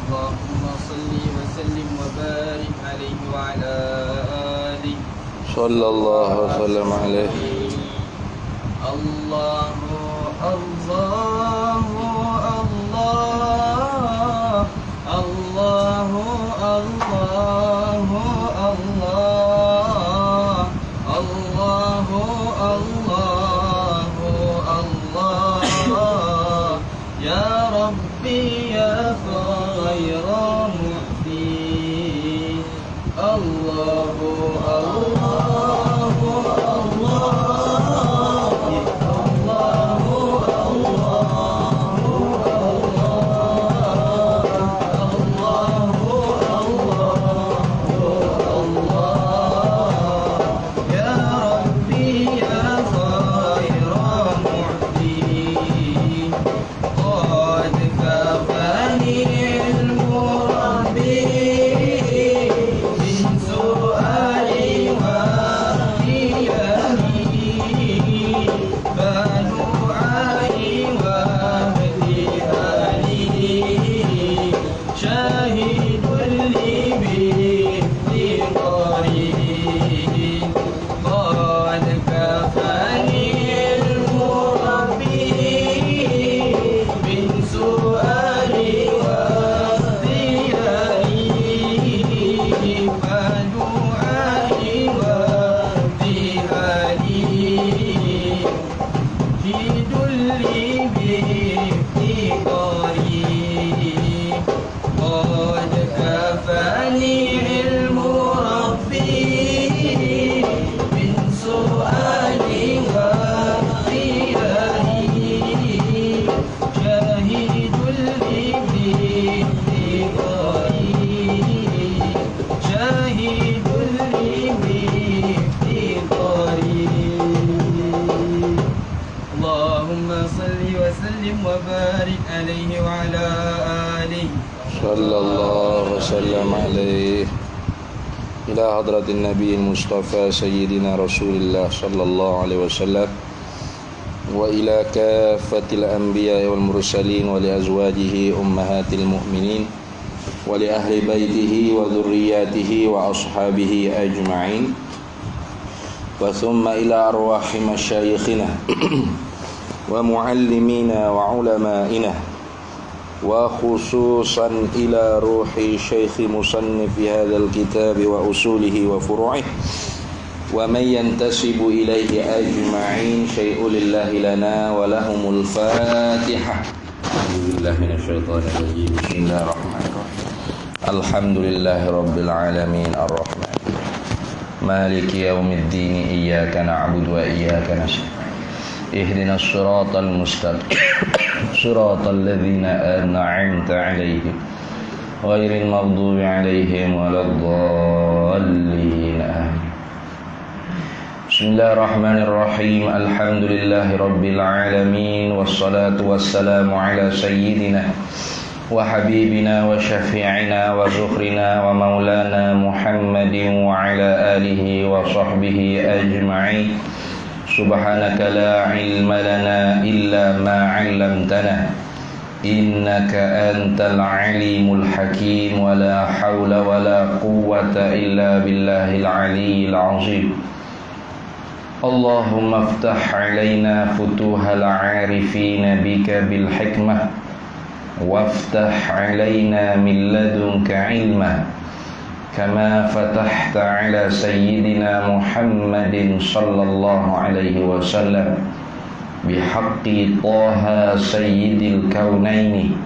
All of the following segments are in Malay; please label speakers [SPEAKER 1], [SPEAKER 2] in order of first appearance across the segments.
[SPEAKER 1] اللهم صل وسلم وبارك عليه وعلى آله
[SPEAKER 2] صلى الله وسلم عليه.
[SPEAKER 1] الله الله الله الله الله الله الله الله الله يا ربي يا خير محسن الله الله وبارك عليه وعلى آله
[SPEAKER 2] صلى الله وسلم عليه. إلى حضرة النبي المصطفى سيدنا رسول الله صلى الله عليه وسلم وإلى كافة الأنبياء والمرسلين ولأزواجه أمهات المؤمنين ولأهل بيته وذرياته وأصحابه أجمعين وثم إلى أرواح مشايخنا ومعلمينا وعلمائنا وخصوصا إلى روح شيخ مصنف هذا الكتاب وأصوله وفروعه ومن ينتسب إليه أجمعين. شيء لله لنا ولهم الفاتحة. أعوذ بالله من الشيطان الرجيم. بسم الله الرحمن الرحيم. الحمد لله رب العالمين الرحمن مالك يوم الدين إياك نعبد وإياك نستعين اهدنا الصراط المستقيم صراط الذين أنعمت عليهم غير المغضوب عليهم ولا الضالين آمين. بسم الله الرحمن الرحيم. الحمد لله رب العالمين والصلاة والسلام على سيدنا وحبيبنا وشفيعنا وزخرنا ومولانا محمد وعلى آله وصحبه أجمعين. سبحانك لا علم لنا إلا ما علمتنا إنك أنت العليم الحكيم ولا حول ولا قوة إلا بالله العلي العظيم. اللهم افتح علينا فتوح العارفين بك بالحكمة وافتح علينا من لدنك علما كما فتحت على سيدنا محمد صلى الله عليه وسلم بحق طه سيد الكونين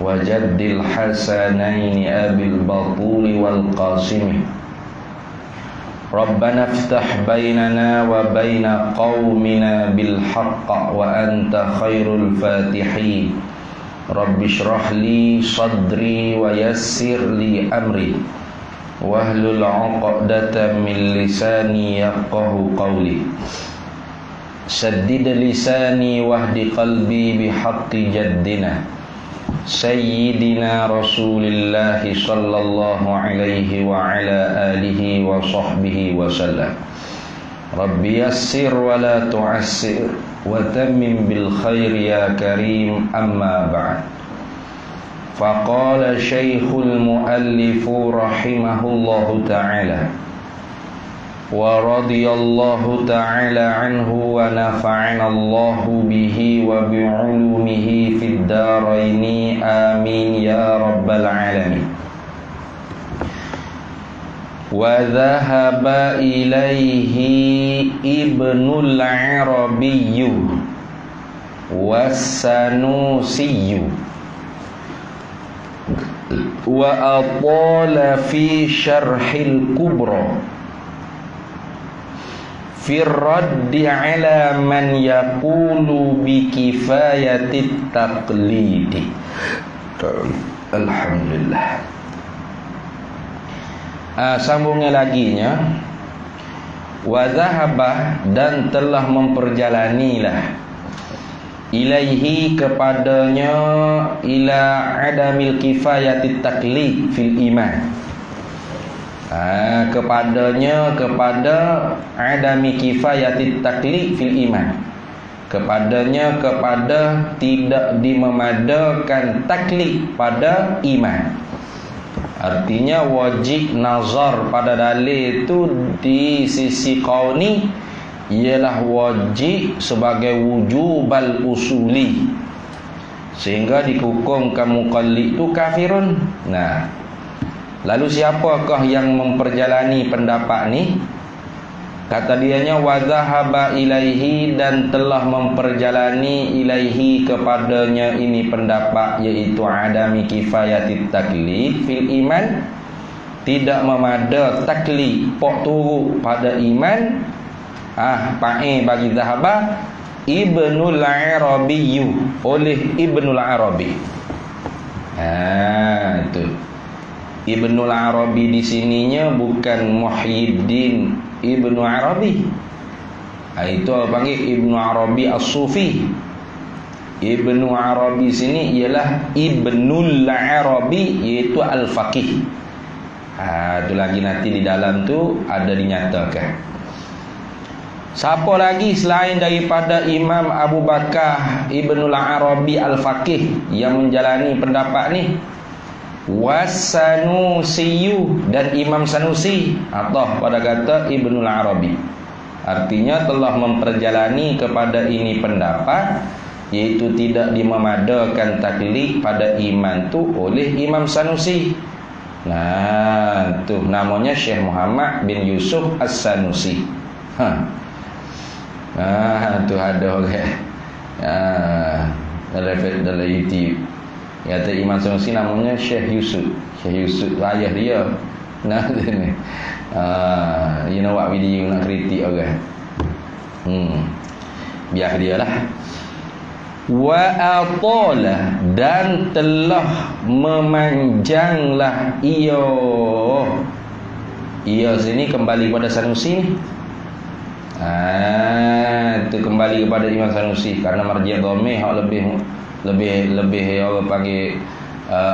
[SPEAKER 2] وجد الحسنين أبي البطول والقاسم. ربنا افتح بيننا وبين قومنا بالحق وأنت خير الفاتحين. رب اشرح لي صدري ويسر لي أمري wahlul 'uqdatam min lisani yafqahu qawli. Saddid lisani wahdi qalbi bihaqqi jaddina sayyidina Rasulillah sallallahu alaihi wa ala alihi wa sahbihi wa sallam. Rabbi yassir wa la tu'assir wa tammim bil khair ya karim, amma ba'd. Faqala Syekhul Muallifu rahimahullahu ta'ala wa radiyallahu ta'ala anhu wa nafa'ana Allahu bihi wa bi'ulumihi fid daraini amin ya rabbal alamin. Wa dhahaba ilaihi Ibnul Arabiyyu was-Sanusiyyu wa atala fi syarhil kubra fi raddi ala man yaqulu bi kifayatit taqlidi. Alhamdulillah. Sambungnya laginya, wa dhahaba, dan telah memperjalanilah, ilaihi, kepadanya, ila adamil kifayatit taqlid fil iman, kepadanya, kepada adami kifayatit taklid fil iman, kepadanya, kepada tidak dimemadakan taklid pada iman. Artinya wajib nazar pada dalil itu di sisi qauni ialah wajib sebagai wujubal usuli, sehingga dihukumkan muqallid itu kafirun. Nah, lalu siapakah yang memperjalani pendapat ni? Kata dianya, wa dhahaba ilaihi, dan telah memperjalani ilaihi, kepadanya ini pendapat, iaitu adami kifayatit taklid fil iman, tidak memada taklid pok turu pada iman. Pae bagi dhahaba Ibnul Arabiyyu, oleh Ibnul Arabi. Itu Ibnul Arabi di sininya bukan Muhyiddin Ibnu Arabi. Itu panggil Ibnu Arabi As-Sufi. Ibnu Arabi sini ialah Ibnul Arabi, iaitu Al-Faqih. Itu lagi nanti di dalam tu ada dinyatakan. Siapa lagi selain daripada Imam Abu Bakar Ibnul Arabi Al-Faqih yang menjalani pendapat ni? Was-Sanusiyyu, dan Imam Sanusi, atau pada kata Ibnul Arabi. Artinya telah memperjalani kepada ini pendapat, iaitu tidak dimemadakan taklid pada iman tu oleh Imam Sanusi. Nah, tu namanya Syekh Muhammad bin Yusuf As-Sanusi. Tu ada orang dalam YouTube kata Imam Sanusi namanya Syekh Yusuf. Syekh Yusuf ayah dia. Nah, ni. You know what video nak kritik orang. Biar dia lah. Wa atala, dan telah memanjanglah ia sini kembali kepada Sanusi ni. Itu kembali kepada Imam Sanusi, karena marji' dhamir lebih orang panggil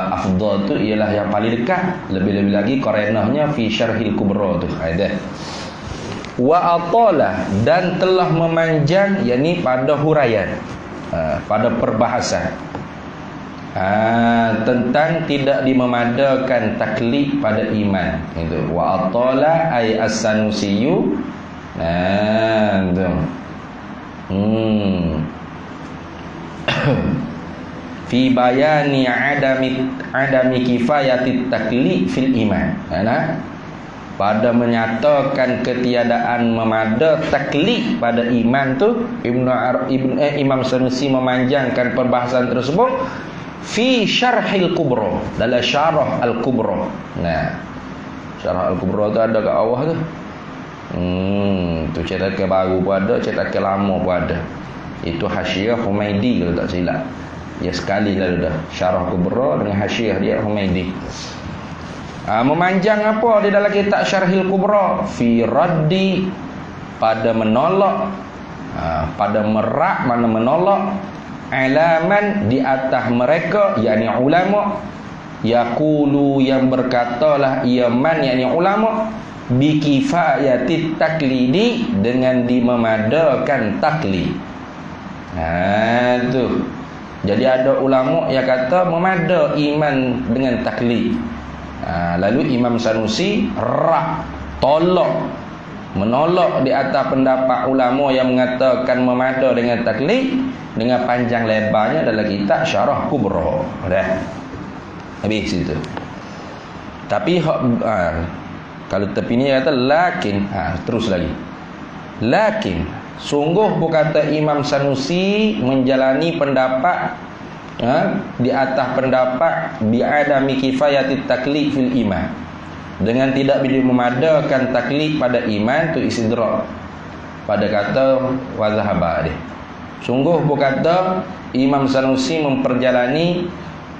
[SPEAKER 2] afdal tu ialah yang paling dekat. Lebih-lebih lagi qarinahnya fi syarhil kubra tu. Wa atala, dan telah memanjang, yakni pada huraian, pada perbahasan tentang tidak dimemadakan taklid pada iman. Itu wa atala ay as-Sanusiyyu. Fi bayani adami kifayatit taklid fil iman. Pada menyatakan ketiadaan memada taklid pada iman tu, Imam Sanusi memanjangkan perbahasan tersebut fi syarhil kubra, dalam syarah al-kubra. Syarah al-kubra tu ada kat bawah tu. Tu cetakan baru pun ada, cetakan lama pun ada. Itu Hasyiah Humaidi kalau tak silap. Ya sekali lalu dah syarah kubra dengan hasyiah dia Humaidi. Memanjang apa di dalam kitab Syarhil Kubra? Fi raddi, pada menolak, pada merak, mana menolak, alaman, di atas mereka, yakni ulama, yaqulu, yang berkatalah ia man, yakni ulama, bi kifayatit taklidi, dengan dimemadakan taklid. Tu Jadi ada ulama yang kata memada iman dengan taklid. Lalu Imam Sanusi menolak di atas pendapat ulama yang mengatakan memada dengan taklid dengan panjang lebarnya dalam kitab Syarah Kubra. Dah. Habis itu. Tapi kalau tepi ni kata lakin, terus lagi. Lakin sungguh berkata Imam Sanusi menjalani pendapat di atas pendapat bi'adami kifayatit taklid fil iman, dengan tidak boleh memadakan taklid pada iman tu istidrak pada kata wazahaba dia. Sungguh berkata Imam Sanusi memperjalani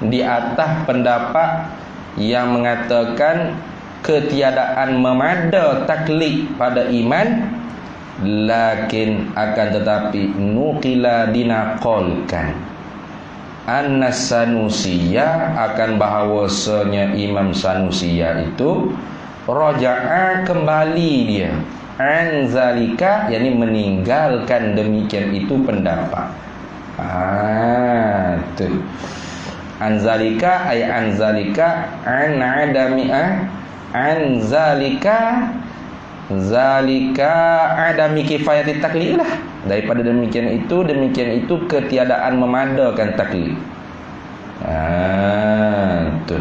[SPEAKER 2] di atas pendapat yang mengatakan ketiadaan memada taklid pada iman, lakin akan tetapi nuqila dinaqalkan Annas Sanusiyya akan bahawasanya Imam Sanusiyya itu raja'a kembali dia anzalika, yakni meninggalkan demikian itu pendapat. Tu anzalika ay anzalika an adami anzalika zalika adami kifayatit taklid lah. Daripada demikian itu ketiadaan memadakan taklid. Tu.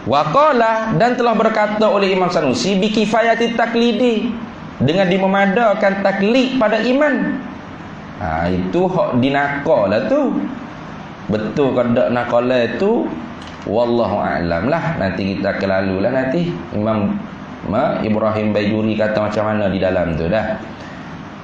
[SPEAKER 2] Waqala, dan telah berkata oleh Imam Sanusi bi kifayatit taklidi, dengan dimemadakan taklid pada iman. Itu hak dinakal lah tu. Betul kada nakal itu wallahu a'lam lah. Nanti kita kelalulah nanti Imam Ibrahim Baijuri kata macam mana di dalam tu dah.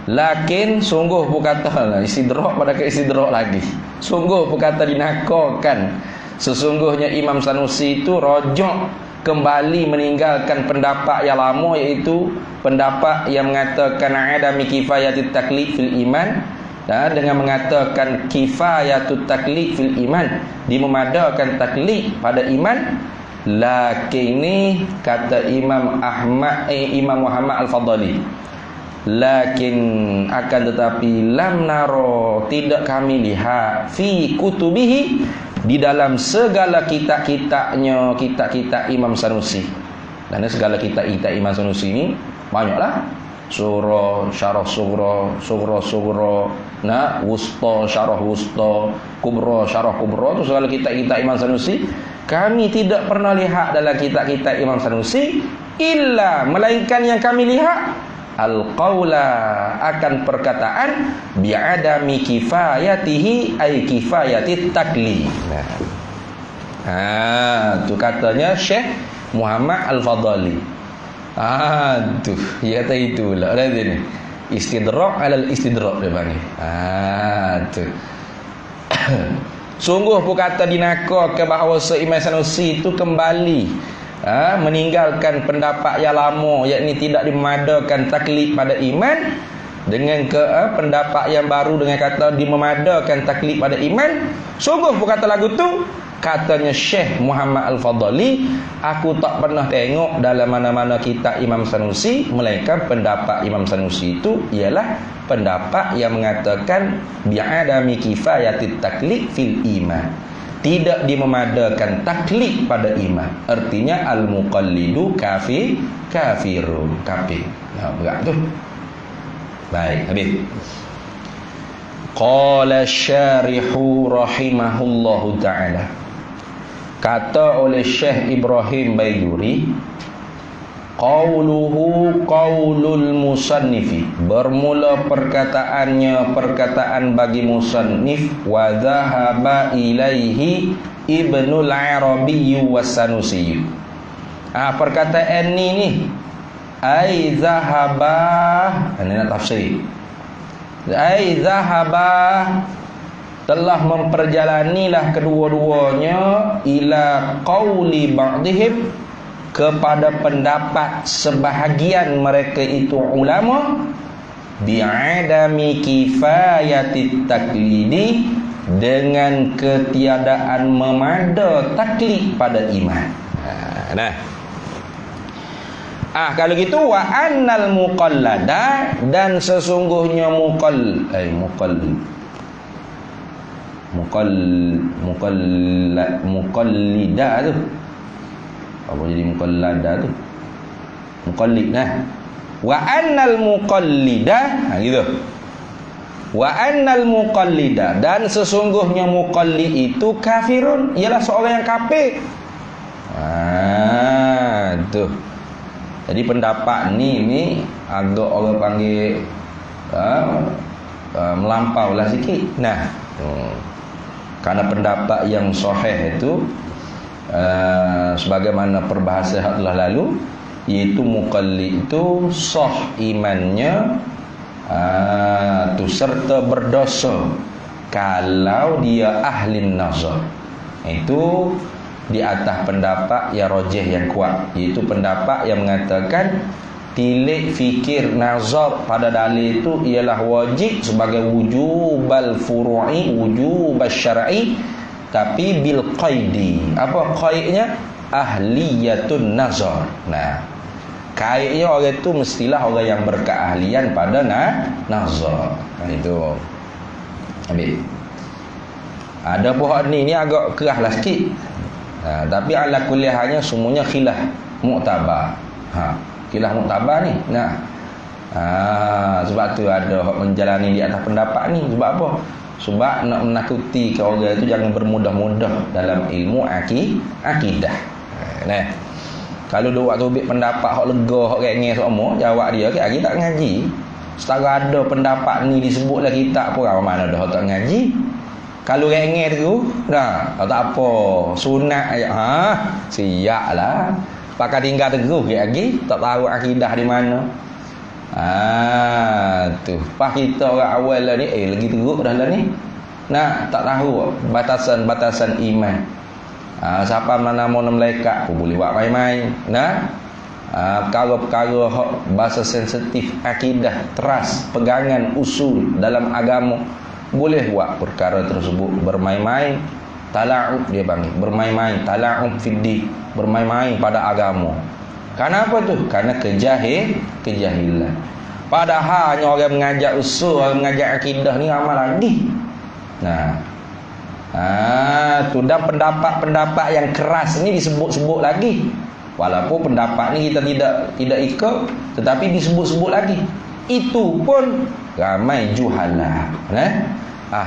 [SPEAKER 2] Lakin sungguh berkata istidrak pada ke istidrak lagi. Sungguh berkata dinakalkan. Sesungguhnya Imam Sanusi itu rojok kembali meninggalkan pendapat yang lama, iaitu pendapat yang mengatakan adami kifayatit taklid fil iman, dengan mengatakan kifayatut taklid fil iman, dimemadakan taklid pada iman. Lakin ini kata Imam Muhammad Al-Fadhali, lakin akan tetapi lam naro, tidak kami lihat fi kutubihi, di dalam segala kitab-kitabnya, kitab-kitab Imam Sanusi. Dan segala kitab-kitab Imam Sanusi ini banyaklah. Surah, syarah sughra, sughra, wusta, syarah wusta, kubra, syarah kubra, itu segala kitab-kitab Imam Sanusi. Kami tidak pernah lihat dalam kitab-kitab Imam Sanusi illa, melainkan yang kami lihat al-qawla, akan perkataan bi'adami kifayatihi ay kifayatit taklid. Tu katanya Syekh Muhammad Al-Fadhali. Tu dia kata itulah ada ni istidrak alal istidrak dia panggil. Tu sungguh pun kata dinakal ke bahawa Imam Sanusi itu kembali meninggalkan pendapat yang lama, yakni tidak dimemadakan taklid pada iman, dengan pendapat yang baru dengan kata dimemadakan taklid pada iman. Sungguh pun kata lagu tu, katanya Syekh Muhammad Al-Fadhali, aku tak pernah tengok dalam mana-mana kitab Imam Sanusi melainkan pendapat Imam Sanusi itu ialah pendapat yang mengatakan bi'adami kifayatit taklid fil iman, tidak dimemadakan taklid pada iman. Artinya al-muqallidu kafirun, kafir. Berat tu. Baik, habis. Qala syarihu rahimahullahu ta'ala, kata oleh Syekh Ibrahim Baijuri, qauluhu qaulul musannifi, bermula perkataannya perkataan bagi musannif, wa dhahaba ilaihi Ibnul Arabi was-Sanusi. Perkataan ni ai zahaba, ini nak tafsir. Ai zahaba, telah memperjalanilah kedua-duanya ila qauli ba'dihim, kepada pendapat sebahagian mereka itu ulama, bi'adami kifayatit taklidi, dengan ketiadaan memada taklid pada iman. Kalau gitu wa annal muqallada, dan sesungguhnya muqallida tu. Apa jadi muqallada tu? Muqallid nah. Wa annal muqallida, gitu. Wa annal muqallida, dan sesungguhnya muqallid itu kafirun, ialah seorang yang kafir. Tuh. Jadi pendapat ni agak orang panggil melampau lah sikit. Nah, karena pendapat yang sahih itu sebagaimana perbahasan yang telah lalu, iaitu muqallid itu sah imannya tu serta berdosa kalau dia ahli nazar. Itu di atas pendapat yang rajih yang kuat, iaitu pendapat yang mengatakan tilik fikir nazar pada dalil itu ialah wajib sebagai wujubal furu'i, wujubal syar'i, tapi bil qaidi. Apa qaidnya? Ahliyatun nazar. Nah, kaidnya orang itu mestilah orang yang berkeahlian pada nazar. Itu ambil. Ada pohon ni agak kerah lah sikit. Tapi ala kuliahnya semuanya khilaf muktabar. Khilaf muktabar ni. Sebab tu ada hak menjalani di atas pendapat ni. Sebab apa? Sebab nak menakuti ke orang itu jangan bermudah-mudah dalam ilmu akidah. Nah, kalau dia waktu ambil pendapat hak lega, hak rengeh semua, jawab dia, "Kita tak ngaji." Setara ada pendapat ni disebutlah kitab pun, mana dah tak ngaji. Kalau rengeh tu, tak apa, sunat aja. Siaplah. Pakai tinggal teguh lagi, tak tahu akidah di mana. Tu. Pas kita orang awal lah ni, lagi teruk dah lah ni. Nah, tak tahu batasan-batasan iman. Siapa mana nama malaikat pun boleh buat main-main. Nah, perkara-perkara bahasa sensitif akidah, teras, pegangan usul dalam agama, boleh buat perkara tersebut bermain-main. Tala'ub dia panggil, bermain-main, tala'ub fiddi, bermain-main pada agama. Kenapa tu? Karena kejahilan. Padahal orang mengajar usul, orang mengajar akidah ni amal lagi. Nah, tu dah pendapat-pendapat yang keras ni disebut-sebut lagi. Walaupun pendapat ni kita tidak ikut, tetapi disebut-sebut lagi. Itu pun ramai juhalah.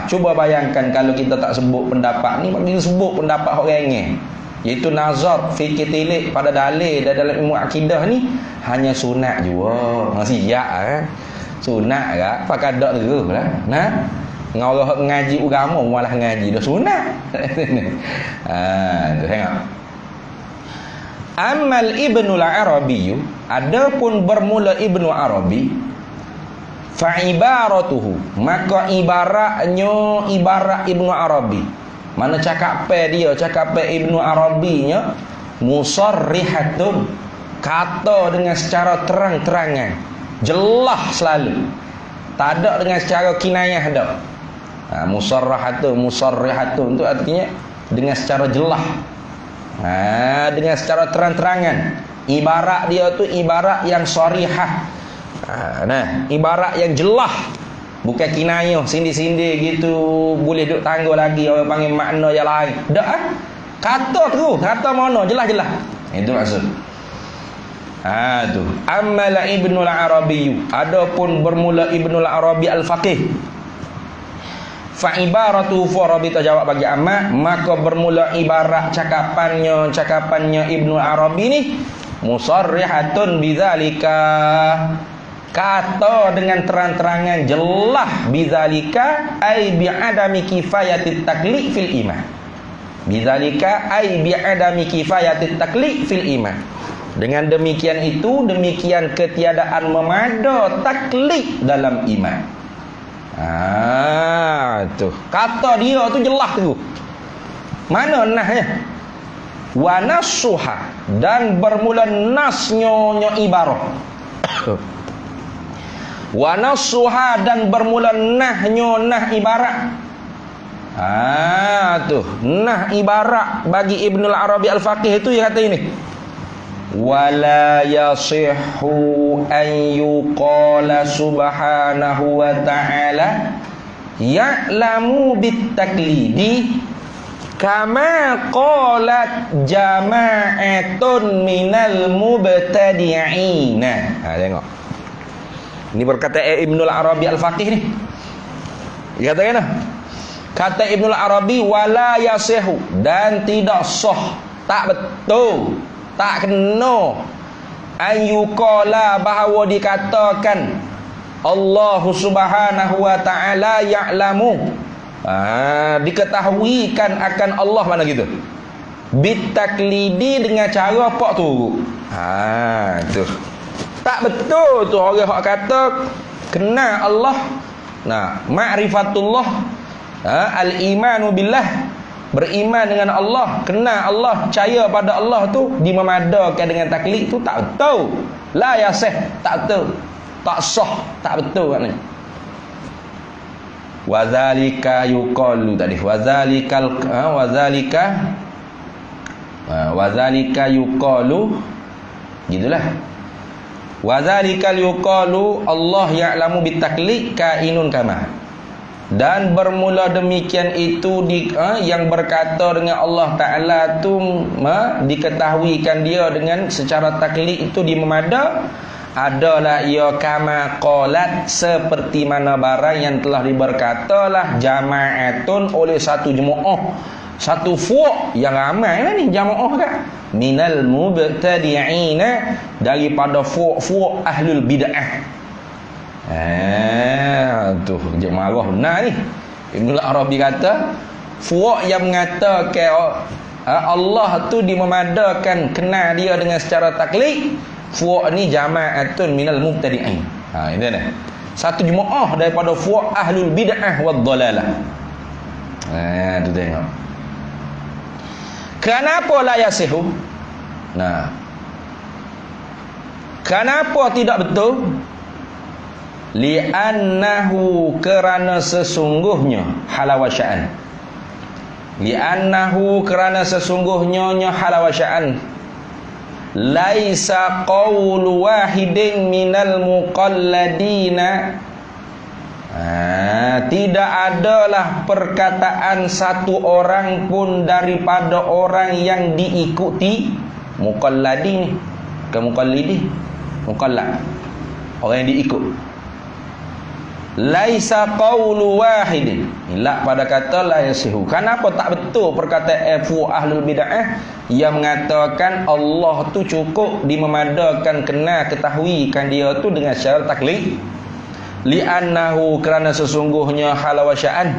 [SPEAKER 2] Cuba bayangkan kalau kita tak sebut pendapat ni, kita sebut pendapat orang rengeh, iaitu nazar fikir tilik pada dalil dalam ilmu akidah ni hanya sunat juga. Masih sunat ke? Pakai dak terus lah. Dengan orang mengaji agama malah ngaji dah sunat. Tu tengok. Amal Ibnul Arabi, adapun bermula Ibnu Arabi, fa ibaratuhu, maka ibaratnya ibarat Ibnu Arabi. Mana cakap dia, cakap Ibnu Arabinya musarrihatun, kata dengan secara terang-terangan, jelas selalu. Tak ada dengan secara kinayah dah. Musarrihatun tu artinya dengan secara jelas. Dengan secara terang-terangan. Ibarat dia tu ibarat yang sarihah. Ibarat yang jelas, bukan kinayah sindir-sindir gitu, boleh duk tangguh lagi orang panggil makna yang lain. Dak kata terus, kata mana jelas-jelas. Itu maksud. Tu. Amala Ibnul Arabi, adapun bermula Ibnul Arabi al-Faqih. Fa ibaratu Farabi jawab bagi amat, maka bermula ibarat cakapannya Ibnu Arabi ni musarrihatun bidzalika, kata dengan terang-terangan jelas, bidzalika ai bi'adami kifayatit taklif fil iman. Bidzalika ai bi'adami kifayatit taklif fil iman. Dengan demikian itu, demikian ketiadaan memada taklif dalam iman. Tu kata dia tu jelas tu. Mana nahnya? Wa nasuha, dan bermula nasnya ibarah. Wa nasuha, dan bermula nah ibarat. Tu nah ibarat bagi Ibnul Arabi al-Faqih itu yang kata ini. wala yasihhu an yuqala subhanahu wa ta'ala ya'lamu bitaklidi kama qalat jama'atun minal mubtadi'ina. Tengok. Ini berkata Ibnul Arabi Al-Faqih ni. Dia kata kan? Kata Ibnul Arabi wala yasihu, dan tidak sah, tak betul, tak kena an yuqala, bahawa dikatakan Allah Subhanahu wa ta'ala ya'lamu, diketahuikan akan Allah, mana gitu, bitaklidi, dengan cara apa tu? Tu tak betul tu orang hak kata kena Allah. Nah, ma'rifatullah, al-imanu billah, beriman dengan Allah, kena Allah, percaya pada Allah tu dimemadakan dengan taklid tu tak betul. La yasih, tak betul, tak sah, tak betul maknanya. Wazalika yuqalu tadi, wazalika yuqalu, gitulah. Wazalika yuqalu Allah ya'lamu bitaklid kainun kama, dan bermula demikian itu yang berkata dengan Allah Ta'ala tu diketahuikan dia dengan secara taklid itu dimemada, adalah ia kama qalat, seperti mana barang yang telah diberkatalah jama'atun, oleh satu jemaah, satu fuq yang ramai lah ni jemaah kan, minal mubtadi'ina, daripada fuq ahlul bid'ah. Tu je marah benar ni. Ibnul Arabi kata fuq yang mengatakan Allah tu dimemadakan, kena dia dengan secara taklid, fuq ni jama'atun minal mubtadi'in. Ini dah satu jemaah daripada fuq ahlul bid'ah wad dhalalah. Tu tengok. Kenapa la yasihu? Nah, kenapa tidak betul? Li'annahu, kerana sesungguhnya, halawasya'an, li'annahu, kerana sesungguhnya halawasya'an, laisa qawlu wahidin minal muqalladina, tidak adalah perkataan satu orang pun daripada orang yang diikuti. Muqalladi ni, bukan muqallidi, muqallad, orang yang diikut. Laisa qawlu wahidin, ila pada kata la yasihu. Kenapa tak betul perkataan ahlul bid'ah yang mengatakan Allah tu cukup dimemadakan, kena ketahuikan dia tu dengan syarat taklid? Li'annahu, kerana sesungguhnya halawasya'an,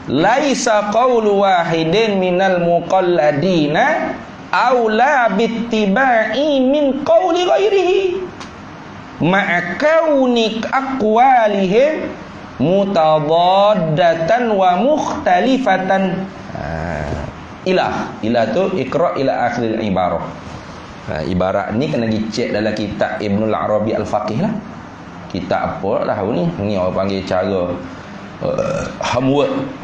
[SPEAKER 2] laisa qawlu wahidin minal muqalladina aula bittiba'i min qawli ghairihi ma'a kauni aqwalihim mutadaddatan wa mukhtalifatan. Ilah tu iqra ila akhir ibarah. Ibarat ni kena dicek dalam kitab Ibnul Arabi Al-Faqih lah. Kitab apa lah ni? Ni orang panggil cara homework.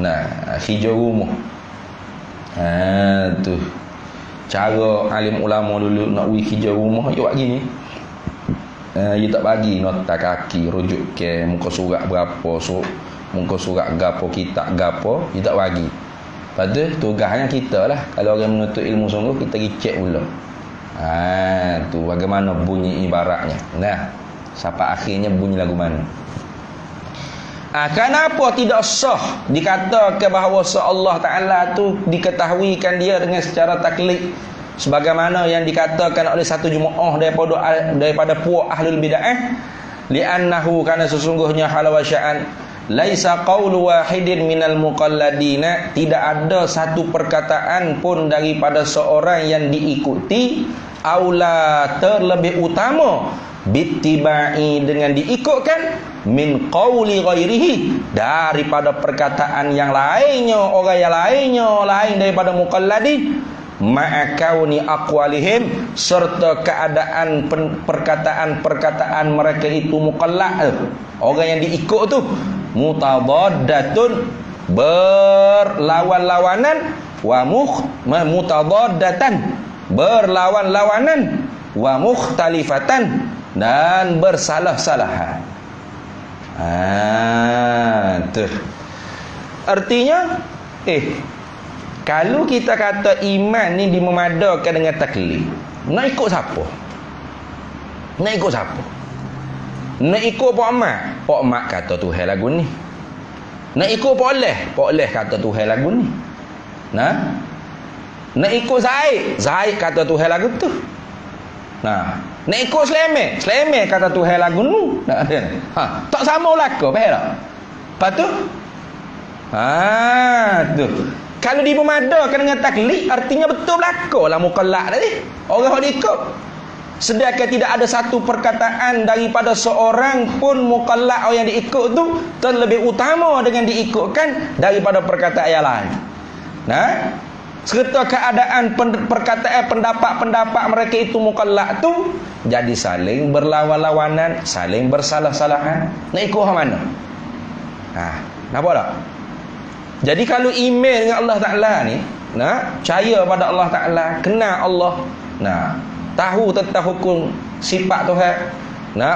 [SPEAKER 2] Hijau rumah. Tu cara alim ulama dulu nak uji hijau rumah, dia buat gini. Dia tak bagi nota kaki, rujuk ke muka surat berapa, muka surat gapo, kitab gapo, dia tak bagi. Lepas tu tugasnya kita lah, kalau orang menuntut ilmu sungguh, kita pergi cek pula. Tu bagaimana bunyi ibaratnya. Sampai akhirnya bunyi lagu mana. Kenapa tidak sah dikatakan bahawa Allah Ta'ala tu diketahuikan dia dengan secara taklid, sebagaimana yang dikatakan oleh satu jemaah daripada puak ahlul bid'ah? Li'annahu, karena sesungguhnya halawasya'an, laisa qawlu wahidin minal muqalladina, tidak ada satu perkataan pun daripada seorang yang diikuti, aula, terlebih utama, bittiba'i, dengan diikutkan, min qawli ghairihi, daripada perkataan yang lainnya, orang yang lainnya lain daripada muqalladin, ma'akauni aqwalihim, serta keadaan perkataan-perkataan mereka itu muqallad, orang yang diikut tu, mutadaddatun, berlawan-lawanan, wa mutadaddatan, berlawan-lawanan, wa mukhtalifatan, dan bersalah-salahan. Tu. Artinya kalau kita kata iman ni dimemadakan dengan taklid, nak ikut siapa? Nak ikut siapa? Nak ikut Pak Mak? Pak Mak kata Tuhan lagu ni. Nak ikut Pak Oleh? Pak Oleh kata Tuhan lagu ni. Nak ikut Zaid? Zaid kata Tuhan lagu tu. Nak ikut Selamat? Selamat kata Tuhan lagu nu. Tak sama belaka, faham tak? Lepas tu? Tu. Kalau dimemadakan dengan taklid, artinya betul belaka lah mukallaf tadi. Orang yang diikut. Sedangkan tidak ada satu perkataan daripada seorang pun mukallaf yang diikut tu terlebih utama dengan diikutkan daripada perkataan yang lain. Serta keadaan perkataan pendapat-pendapat mereka itu mukallaf tu jadi saling berlawan-lawanan, saling bersalah-salahan. Nak ikut orang mana? Nampak tak? Jadi kalau iman dengan Allah Ta'ala ni, percaya pada Allah Ta'ala, kenal Allah, tahu tentang hukum sifat Tuhan,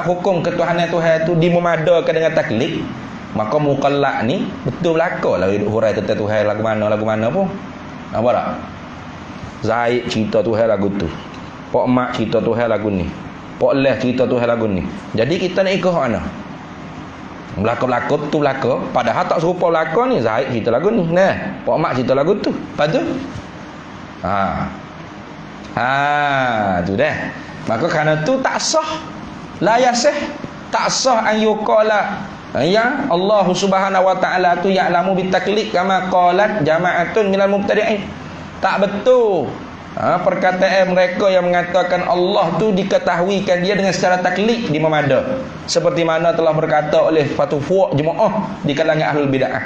[SPEAKER 2] hukum ketuhanan Tuhan tu dimemadakan dengan taklid, maka mukallaf ni betul belaka lah hidup hurai tentang Tuhan lagu mana pun. Nampak tak? Zaid cerita Tuhan lagu tu, Pak Mak cerita Tuhan lagu ni, Pak Leh cerita Tuhan lagu ni. Jadi kita nak ikut mana? Belaka-belaka tu belaka, padahal tak serupa belaka ni. Zaid cerita lagu ni, Pak Mak cerita lagu tu. Lepas tu tu dah. Maka kerana tu tak sah, la yasih, tak sah an yuqala yang Allah Subhanahu wa taala tu ya'lamu bitaklid kama qalat jama'atun minal mubtadi'in. Tak betul perkataan mereka yang mengatakan Allah tu diketahuikan dia dengan secara taklid di memada, seperti mana telah berkata oleh satu fuq jemaah di kalangan ahlul bid'ah.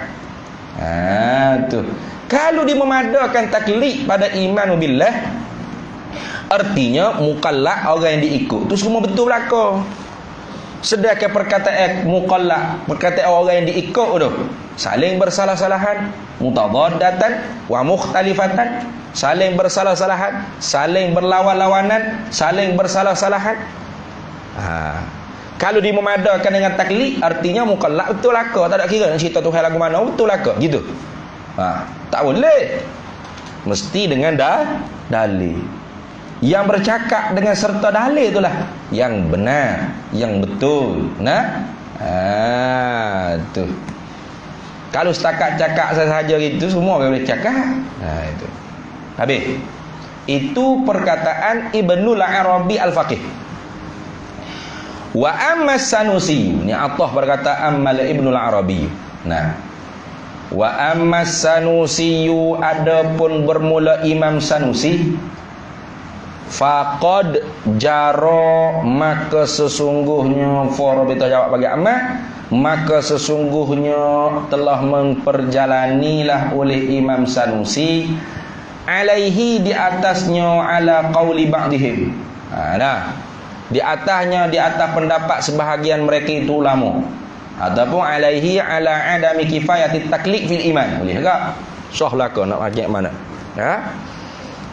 [SPEAKER 2] Tu. Kalau dimemadakan taklid pada iman billah, artinya mukallaf orang yang diikut tu semua betul belaka. Sedangkan perkataan mukallaf, perkataan orang yang diikut tu saling bersalah-salahan, mutadaddatan wa mukhtalifatan, saling bersalah-salahan, saling berlawan-lawanan, saling bersalah-salahan. Kalau dimemadakan dengan taklid, artinya mukallaf betul belaka. Tak ada kira nak cerita Tuhan lagu mana, betul belaka gitu. Tak boleh. Mesti dengan dalil. Yang bercakap dengan serta dalil itulah yang benar, yang betul. Tu. Kalau setakat cakap saja gitu, semua boleh cakap. Itu. Habis. Itu perkataan Ibnul Arabi Al-Faqih. Wa amma Sanusi, ni Allah berkata ammal Ibnul Arabi. Wa amma Sanusi, adapun bermula Imam Sanusi, faqad jaro, maka sesungguhnya kita jawab bagi amat, maka sesungguhnya telah memperjalanilah oleh Imam Sanusi alaihi, di atasnya, ala qauli ba'dihim, di atasnya, di atas pendapat sebahagian mereka itu ulama, ataupun alaihi ala adami kifayatit taklid fil iman. Boleh tak? Sah belaka nak pakai mana?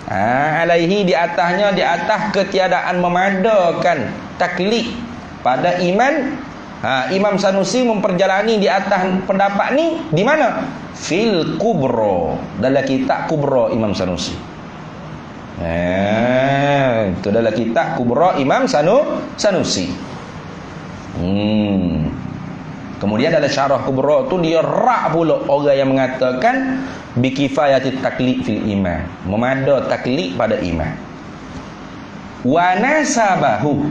[SPEAKER 2] Alaihi, di atasnya, di atas ketiadaan memadakan taklid pada iman. Imam Sanusi memperjalani di atas pendapat ni di mana? Fil Kubra, dalam kitab Kubra Imam Sanusi. Itu dalam kitab Kubra Imam Sanusi. Kemudian dalam syarah Kubra tu dia rak pula orang yang mengatakan bikifayatit taklid fil iman, memada taklid pada iman. Wa nasabahu,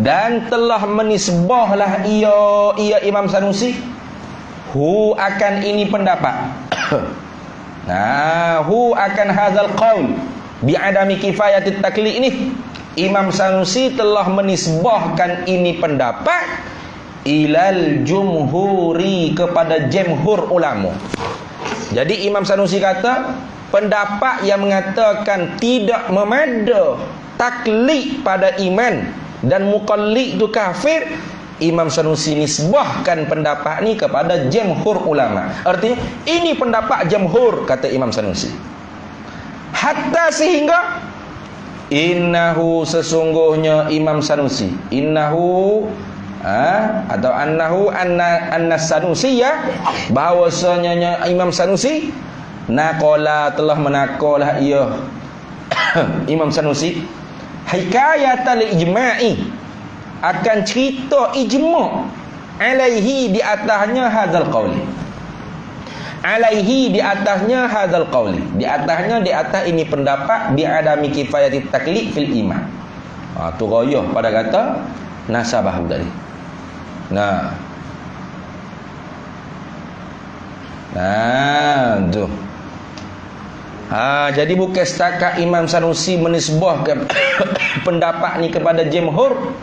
[SPEAKER 2] dan telah menisbahlah ia Imam Sanusi hu akan ini pendapat. Hu akan hadzal qaul bi'adami kifayatit taklid ini, Imam Sanusi telah menisbahkan ini pendapat ilal jumhuri, kepada jumhur ulama. Jadi Imam Sanusi kata pendapat yang mengatakan tidak memada taklid pada iman dan muqallid itu kafir, Imam Sanusi nisbahkan pendapat ni kepada jumhur ulama. Artinya ini pendapat jumhur, kata Imam Sanusi. Hatta sehingga Innahu sesungguhnya Imam Sanusi. Innahu atau annahu anna Sanusi ya, bahwasanya Imam Sanusi naqala telah menakolah ia Imam Sanusi hikayatul ijma'i, akan cerita ijma' alaihi di atasnya hadzal qauli. Alaihi di atasnya hadzal qauli, di atasnya di atas ini pendapat bi adami kifayatit taklif fil iman. Tu royah pada kata nasabah tadi. Nah tu. Jadi bukan setakat Imam Sanusi menisbahkan pendapat ni kepada jumhur,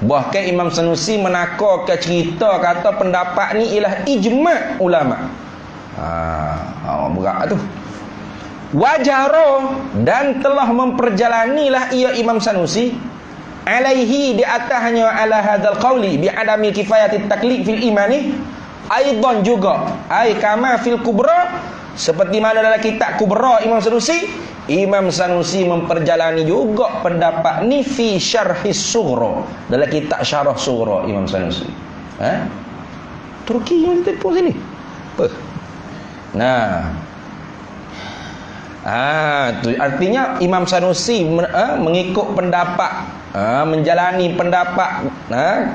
[SPEAKER 2] bahkan Imam Sanusi menakarkan cerita kata pendapat ni ialah ijma' ulama. Berat tu. Wajaro, dan telah memperjalanilah ia Imam Sanusi alaihi di atasnya ala hadzal qauli bi adami kifayatit taklif fil imani, aidan juga ai kama fil kubra, seperti mana dalam kitab Kubra Imam Sanusi, Imam Sanusi memperjalani juga pendapat ni fi syarhis sughra, dalam kitab syarah sughra Imam Sanusi. Turki yang telefon sini. Nah. Tu artinya Imam Sanusi mengikut pendapat, menjalani pendapat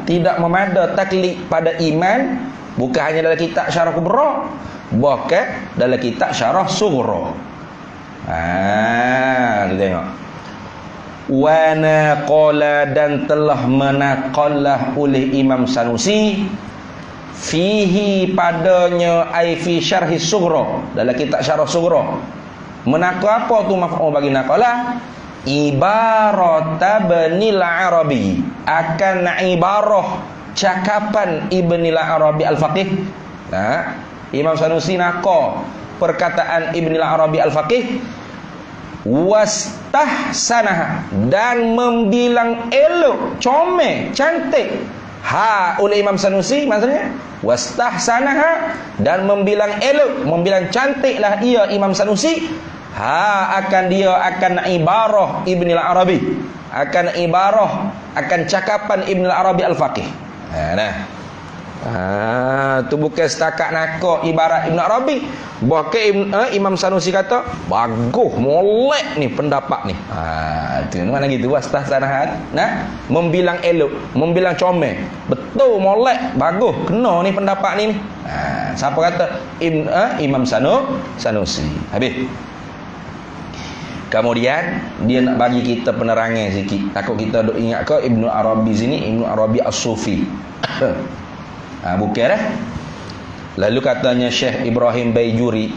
[SPEAKER 2] tidak memada taklid pada iman, bukan hanya dalam kitab syarah Kubra, bahkan dalam kitab syarah sughra. Kita tengok. Wa naqala, dan telah menaqallah oleh Imam Sanusi fihi padanya ai fi syarhi sughra, dalam kitab syarah sughra. Menaqal apa tu maf'ul bagi naqalah? Ibarat Ibnil Arabi, akan ibarah cakapan Ibnil Arabi al-Faqih. Imam Sanusi naqal perkataan Ibnil Arabi al-Faqih, wastahsanah, dan membilang elok, comel, cantik oleh Imam Sanusi, maksudnya wastahsanah, dan membilang elok, membilang cantiklah ia Imam Sanusi akan ibarah Ibnil Arabi, akan ibarah, akan cakapan Ibnil Arabi al-Faqih. Tu bukan setakat nakak ibarat Ibn Arabi, bahkan Imam Sanusi kata bagus, molek ni pendapat ni. Tu mana gitu wastahsanahat, membilang elok, membilang comel, betul, molek, bagus, kena ni pendapat ni. Siapa kata? Imam Sanusi. Habis. Kemudian dia nak bagi kita penerangan sikit, takut kita duk ingat ke Ibnu Arabi sini Ibnu Arabi As-Sufi. Bukan dah. Lalu katanya Syekh Ibrahim Baijuri,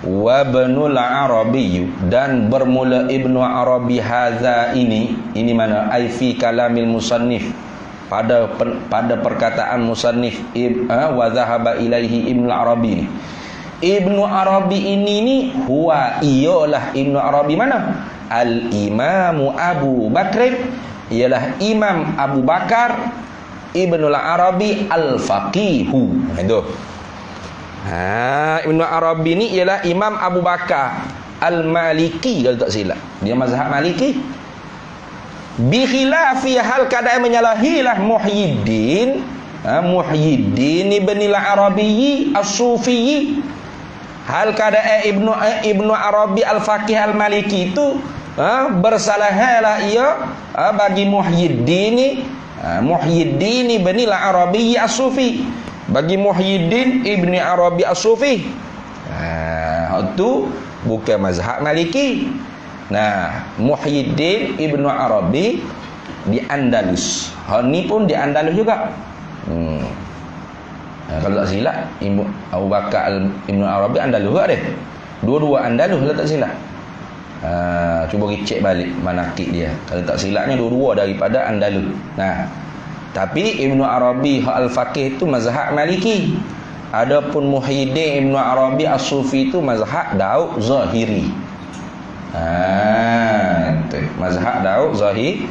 [SPEAKER 2] wa Ibnul Arabi, dan bermula Ibnu Arabi haza ini mana ai fi kalamil musannif, pada perkataan musannif wa zahaba ilaihi Ibnu Arabi. Ibnu Arabi ini ni huwa, ialah Ibnu Arabi mana? Al-Imamu Abu Bakr, ialah Imam Abu Bakar Ibnul Arabi Al-Faqihu. Itu. Ibnu Arabi ni ialah Imam Abu Bakar Al-Maliki, kalau tak silap. Dia mazhab Maliki. Bi khilafi, hal kadang menyalahilah Muhyiddin Ibn Arabi As-Sufi. Hal kadang Ibnu Arabi Al-Faqih Al-Maliki itu bersalahlah ia bagi Muhyiddin Ibn Arabi As-Sufi, bagi Muhyiddin Ibn Arabi As-Sufi. Itu bukan mazhab Maliki. Muhyiddin Ibn Arabi di Andalus. Ni pun di Andalus juga. Kalau tak silap Abu Bakar Ibn Arabi Andalus ada. Dua-dua Andalus kalau tak silap. Cuba cek balik manaqib dia. Kalau tak silapnya dua-dua daripada Andalus. Tapi Ibnu Arabi Al-Faqih itu mazhab Maliki. Adapun Muhyiddin Ibnu Arabi As-Sufi itu mazhab Daud Zahiri. Mazhab Daud Zahiri.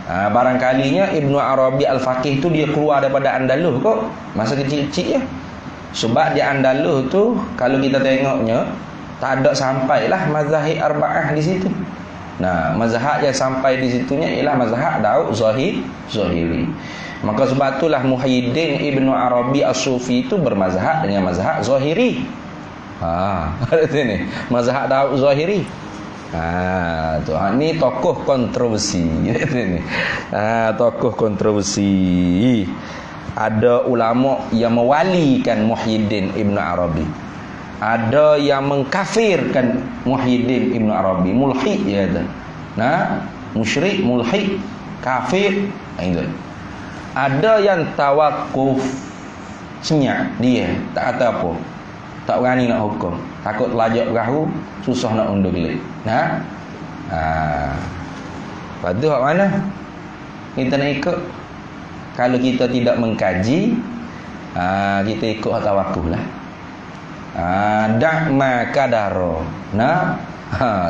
[SPEAKER 2] Barangkalinya Ibnu Arabi Al-Faqih itu dia keluar daripada Andalus kok, masa kecil-kecil ya. Sebab di Andalus tu kalau kita tengoknya Tak ada sampailah mazhab arba'ah di situ. Nah, mazhab yang sampai di situnya ialah mazhab Daud Zahiri. Maka sebab itulah Muhyiddin Ibnu Arabi As-Sufi itu bermazhab dengan mazhab Zahiri. Ada sini mazhab Daud Zahiri. Tu ni tokoh kontroversi. Ni. Tokoh kontroversi. Ada ulama yang mewalikan Muhyiddin Ibnu Arabi. Ada yang mengkafirkan Muhyiddin Ibnu Arabi, mulhid ya tu. Musyrik, mulhid, kafir, itu. Ada yang tawakuf, senyap dia, tak kata apa. Tak berani nak hukum, takut lajak perahu, susah nak undur gelik. Lepas tu kat mana? Kita nak ikut. Kalau kita tidak mengkaji, kita ikut tawakuf lah. Da'ma kadaro.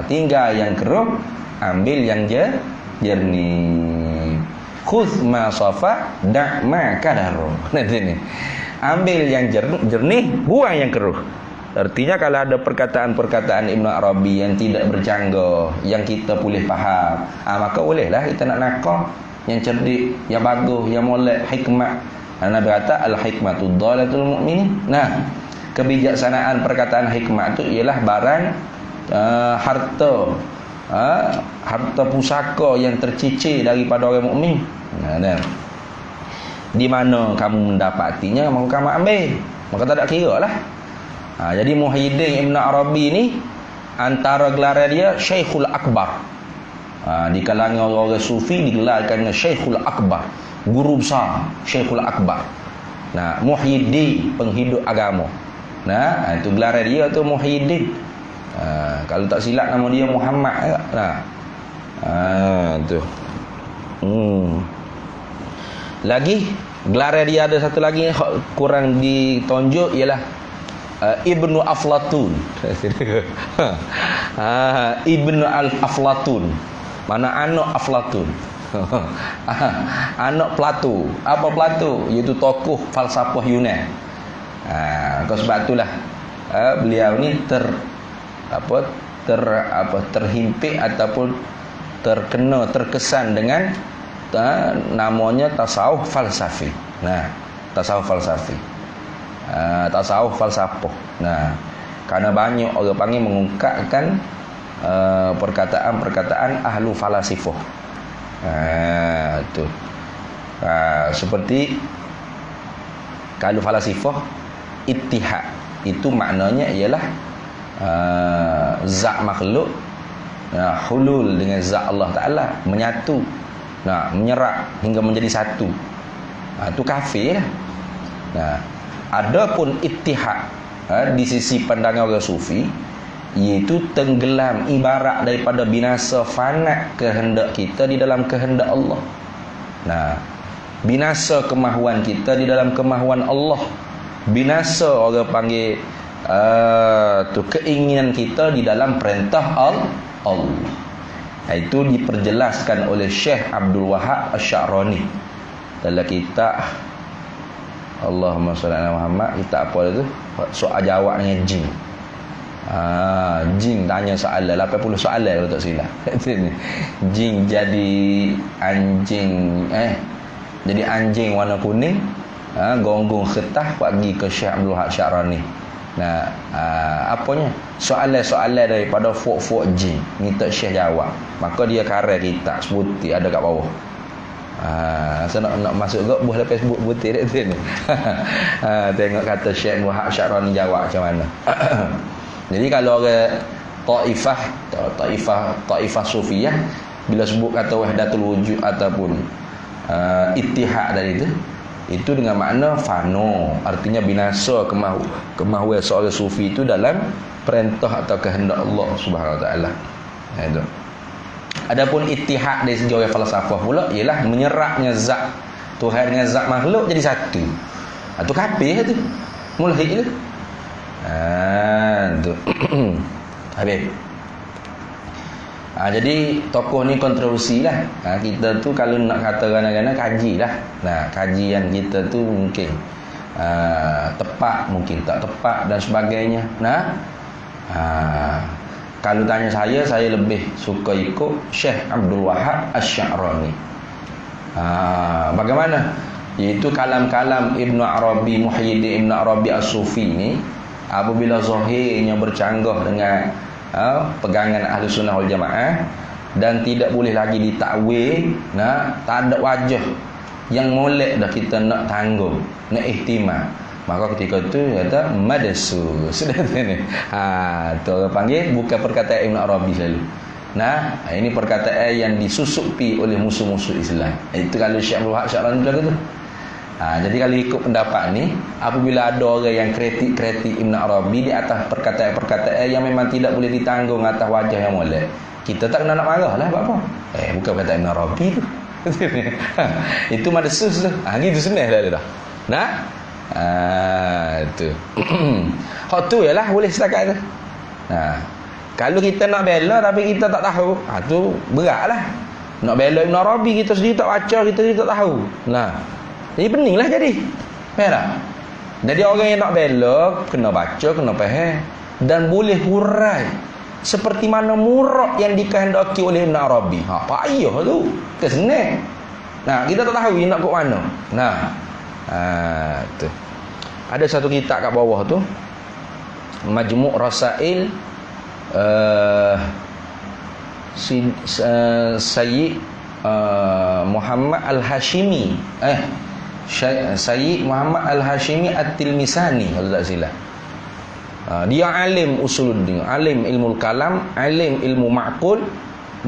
[SPEAKER 2] Tinggal yang keruh, ambil yang jernih. Khudh ma safa, da'ma kadaro. Nanti ni. Ambil yang jernih, buang yang keruh. Artinya kalau ada perkataan-perkataan Ibnu Arabi yang tidak bercanggah, yang kita boleh faham, maka bolehlah kita nak nakal yang cerdik, yang bagus, yang molek, hikmat. Nabi kata al-hikmatu dhalatul mu'minin. Kebijaksanaan perkataan hikmat itu ialah barang harta pusaka yang tercicir daripada orang mukmin. Di mana kamu mendapatinya, maka kamu ambil. Maka tak ada kira lah. Jadi Muhyiddin Ibn Arabi ni antara gelar dia Syekhul Akbar. Di kalangan orang sufi digelarkan dengan Syekhul Akbar, guru besar, Syekhul Akbar. Muhyiddin, penghidup agama. Itu gelar dia tu Muhyiddin. Kalau tak silap nama dia Muhammad juga. Tu. Lagi gelar dia ada satu lagi kurang ditonjok ialah Ibnu Aflatun. Ibnu Aflatun. Mana anak Aflatun. Anak Plato. Apa Plato? Iaitu tokoh falsafah Yunan. Sebab itulah beliau ni terhimpit ataupun terkesan dengan namanya tasawuf falsafi. Tasawuf falsafi. Tasawuf falsafah. Karena banyak orang panggil mengungkapkan perkataan-perkataan ahlu falasifah. Tu. Seperti kalau falasifah ittihad itu maknanya ialah zat makhluk hulul dengan zat Allah Ta'ala, menyatu, menyerap hingga menjadi satu. Itu kafir lah. Adapun ittihad di sisi pandangan orang sufi, iaitu tenggelam, ibarat daripada binasa fanat kehendak kita di dalam kehendak Allah. Binasa kemahuan kita di dalam kemahuan Allah. Binasa orang panggil keinginan kita di dalam perintah Allah. Itu diperjelaskan oleh Syekh Abdul Wahab Asy-Sya'rani dalam kitab Allahumma shalli ala Muhammad. Kitab apa itu? Soal jawab dengan jin. Jin tanya soalan 80 soalan kalau tak silap. Jin jadi anjing jadi anjing warna kuning, gonggong ketah pergi ke Syekh Abdul Wahab Asy-Sya'rani. Apanya? Soalan-soalan daripada fok-fok jin, minta Syekh jawab. Maka dia karang kitab sebuti ada kat bawah. Saya nak masuk ke buah Facebook putih dia tu ni. Tengok kata Syekh Wahab Asy-Sya'rani jawab macam mana. Jadi kalau orang taifah sufiyah bila sebut kata wahdatul wujud ataupun ittihad dari itu dengan makna fano, artinya binasa kemahuan seorang sufi itu dalam perintah atau kehendak Allah Subhanahu Wa Taala. Itu. Adapun ittihad dari segi orang falsafah pula ialah menyerapnya zat Tuhan dengan zat makhluk jadi satu. Itu kafir tu. Mulhid tu. Tu. Habis. Jadi tokoh ni kontroversi lah. Kita tu kalau nak kata kadang-kadang kajilah. Kajian kita tu mungkin tepat, mungkin tak tepat dan sebagainya. Kalau tanya saya lebih suka ikut Syekh Abdul Wahab Asy-Sya'rani. Bagaimana? Iaitu kalam-kalam Ibnu Arabi, Muhyiddin Ibnu Arabi As-Sufi ni, apabila zahirnya bercanggah dengan pegangan Ahli Sunnah wal Jamaah dan tidak boleh lagi ditakwil, tak ada wajah yang molek dah kita nak tanggung, nak ihtimam, maka ketika itu kata madasu. Sudah ni. Tu orang panggil bukan perkataan Ibn Arabi selalu. Ini perkataan yang disusupi oleh musuh-musuh Islam. Itu kalau Syekh Abdul Wahab Asy-Sya'rani bilang tu. Jadi kalau ikut pendapat ni, apabila ada orang yang kritik Ibn Arabi di atas perkataan-perkataan yang memang tidak boleh ditanggung atas wajah yang molek, kita tak kena nak marah lah. Apa? Bukan perkataan Ibn Arabi tu. Itu madasus tu. Gitu senang dah. Itu. Hak tu ialah boleh setakat tu. Kalau kita nak bela tapi kita tak tahu, tu beratlah. Nak bela Ibn Arabi kita sendiri tak baca, kita sendiri tak tahu. Jadi peninglah jadi. Faham tak? Jadi orang yang nak bela kena baca, kena faham dan boleh hurai seperti mana murak yang dikehendaki oleh Ibn Arabi. Payah tu. Kesenang. Kita tak tahu nak kok mana. Tu. Ada satu kitab kat bawah tu, Majmu' Rasail Sayyid Muhammad Al-Hashimi Sayyid Muhammad Al-Hashimi At-Tilmisani kalau tak silap. Dia alim usuluddin, alim ilmu kalam, alim ilmu ma'qul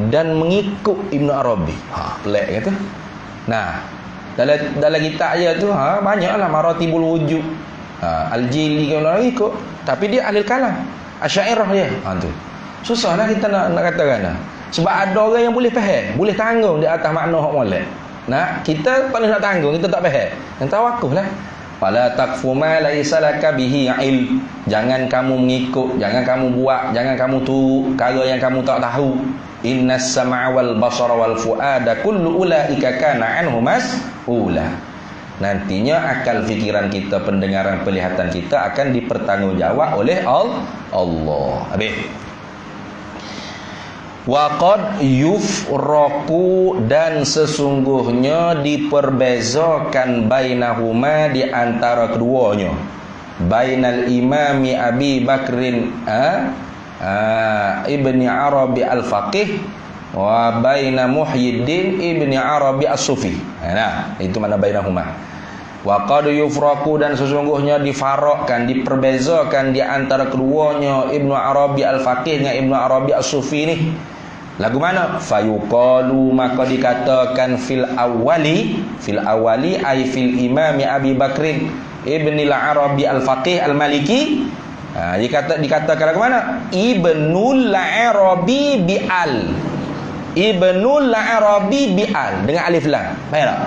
[SPEAKER 2] dan mengikut Ibn Arabi. Pelik kata. Dalam kitab dia tu banyaklah maratibul wujud. Al-Jili kalau ikut, tapi dia ahli kalam. Asy'ariyah dia. Tu. Susahlah kita nak katakan. Sebab ada orang yang boleh faham, boleh tanggung di atas makna hak molek. Kita tak boleh nak tanggung, kita tak faham. Yang tawakuflah. Fala taqfu ma laisa laka bihi ilm. Jangan kamu mengikut, jangan kamu buat, jangan kamu turu perkara yang kamu tak tahu. Innas sam'a wal basara wal fuada kullu ulaika kana anhu mas'ula. Nantinya akal fikiran kita, pendengaran, penglihatan kita akan dipertanggungjawab oleh Allah. Habis. Waqad yufraqu, dan sesungguhnya diperbezakan bainahuma, di antara keduanya, bainal imami Abi Bakrin Ibni Arabi Al-Faqih wa baina Muhyiddin Ibni Arabi As-Sufi. Itu mana bainahuma. Waqad yufraqu, dan sesungguhnya difarakkan, diperbezakan di antara keduanya Ibnu Arabi Al-Faqih dengan Ibnu Arabi As-Sufi ni. Lagu mana? Fayuqalu, maka dikatakan fil awali ay fil imami Abi Bakrin Ibni Al-Arabi Al-Faqih Al-Maliki. Dikatakan lagu mana? Ibnul Arabi bi'al. Ibnul Arabi bi'al dengan alif lam. Faham tak?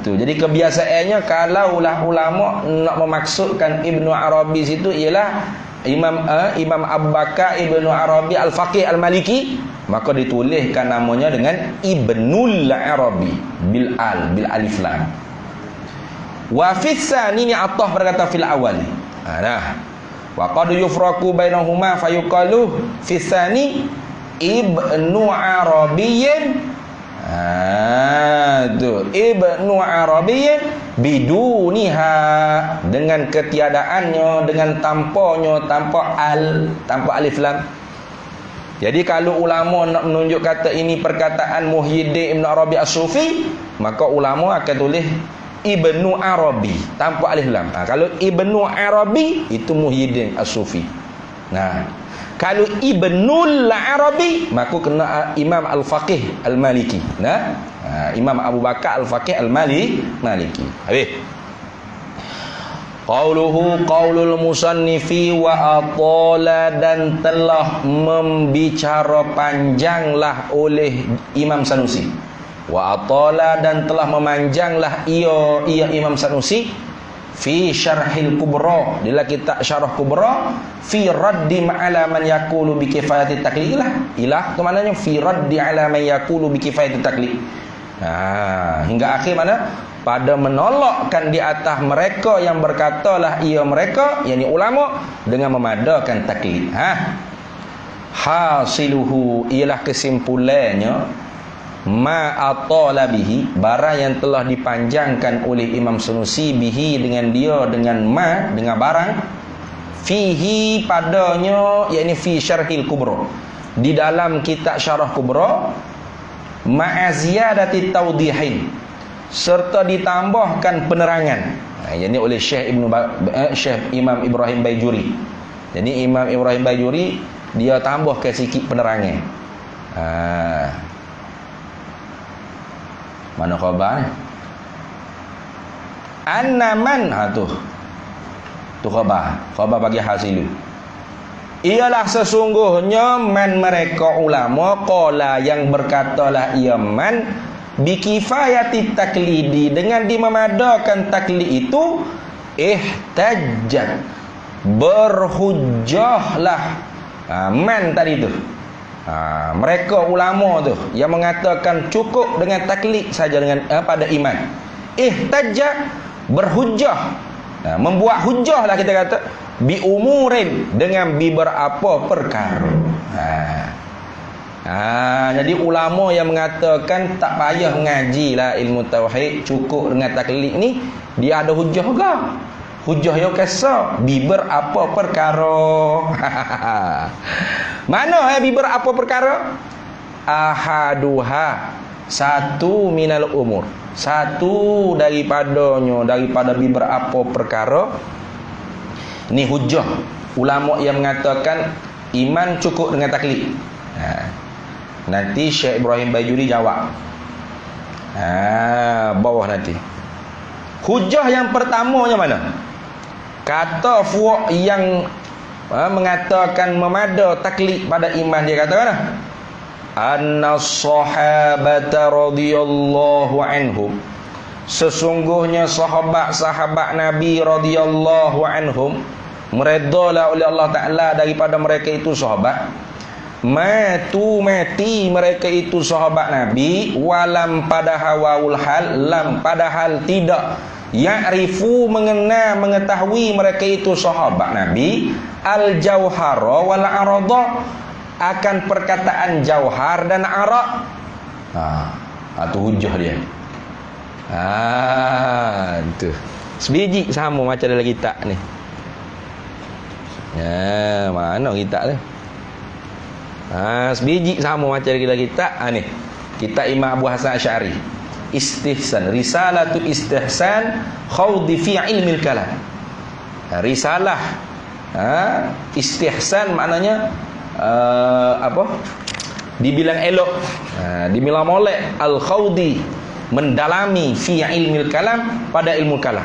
[SPEAKER 2] Tu. Jadi kebiasaannya kalaulah ulama nak memaksudkan Ibnu Arabi situ ialah Imam Abu Bakar Ibnu Arabi Al-Faqih Al-Maliki, maka dituliskan namanya dengan Ibnul Arabi bil alif lam. Wa fis tsani, ni atah pada kata fil awal. Wa qad yufraqu bainahuma fayuqalu fis tsani Ibnu Arabiyyin. Ibnu Arabiyyin biduniha, dengan ketiadaannya, dengan tanpa alif lam. Jadi kalau ulama nak menunjuk kata ini perkataan Muhyiddin Ibn Arabi As-Sufi, maka ulama akan tulis Ibnu Arabi tanpa alif lam. Kalau Ibnu Arabi itu Muhyiddin As-Sufi. Kalau Ibnul Arabi, maka kena Imam Al-Faqih Al-Maliki. Imam Abu Bakar Al-Faqih Al-Maliki. Habis. Qauluhu qaulul musannifi wa atala, dan telah membicara panjanglah oleh Imam Sanusi. Wa atala, dan telah memanjanglah ia Imam Sanusi fi syarhil kubra, dalam kitab syarah kubra, fi raddi ala man yaqulu bi kifayati taklid. Ilah tu maknanya fi raddi ala man yaqulu bi kifayati taklid. Hingga akhir mana pada menolakkan di atas mereka yang berkatalah ia mereka, yakni ulama, dengan memadakan taklid. Hasiluhu, ialah kesimpulannya, ma atala bihi, barang yang telah dipanjangkan oleh Imam Sunusi bihi, dengan dia, dengan ma, dengan barang, fihi, padanya, yakni fi syarhil kubra, di dalam kitab syarah kubra, ma'aziyadati tawdihin, serta ditambahkan penerangan. Ini oleh Syekh Imam Ibrahim Baijuri. Jadi Imam Ibrahim Baijuri dia tambahkan sikit penerangan. Mana khabar ni? Annaman, tu khabar bagi hasilu. Ialah sesungguhnya man, mereka ulama, qala, yang berkatalah ia man, bikifayati taklidi, dengan dimemadakan taklid itu, ihtajjat, berhujjahlah. Man tadi tu, mereka ulama tu yang mengatakan cukup dengan taklid saja dengan pada iman. Ihtajjat, berhujjah, membuat hujjah lah kita kata, bi umurin, dengan beberapa perkara. Jadi ulama yang mengatakan tak payah mengaji lah ilmu tauhid, cukup dengan taklid ni, dia ada hujah ke? Hujah yang kesah biber apa perkara. Mana biber apa perkara? Ahaduha, satu minal umur, satu daripada biber apa perkara. Ni hujah ulama yang mengatakan iman cukup dengan taklid. Nanti Syekh Ibrahim Baijuri jawab bawah nanti. Hujah yang pertamanya mana? Kata fuaq yang mengatakan memada taklid pada iman, dia kata mana? Anna sahabata radhiyallahu anhum, sesungguhnya sahabat-sahabat Nabi radhiyallahu anhum, meredalah oleh Allah Ta'ala daripada mereka itu sahabat, mati mereka itu sahabat Nabi, walam pada hawaul hal, lam padahal tidak, ya'rifu mengenal mengetahui mereka itu sahabat Nabi, al jauhara wal arada, akan perkataan jauhar dan arad. Itu hujah dia. Tu sebiji sama macam dalam kitab ni. Mana kitab tu? Sebiji sama macam kita ni. Kita Imam Abu Hasan Asy'ari, istihsan, risalatu istihsan khawdi fi ilmil kalam. Risalah istihsan maknanya dibilang elok, dibilang molek, al khawdi, mendalami, fi ilmil kalam, pada ilmu kalam.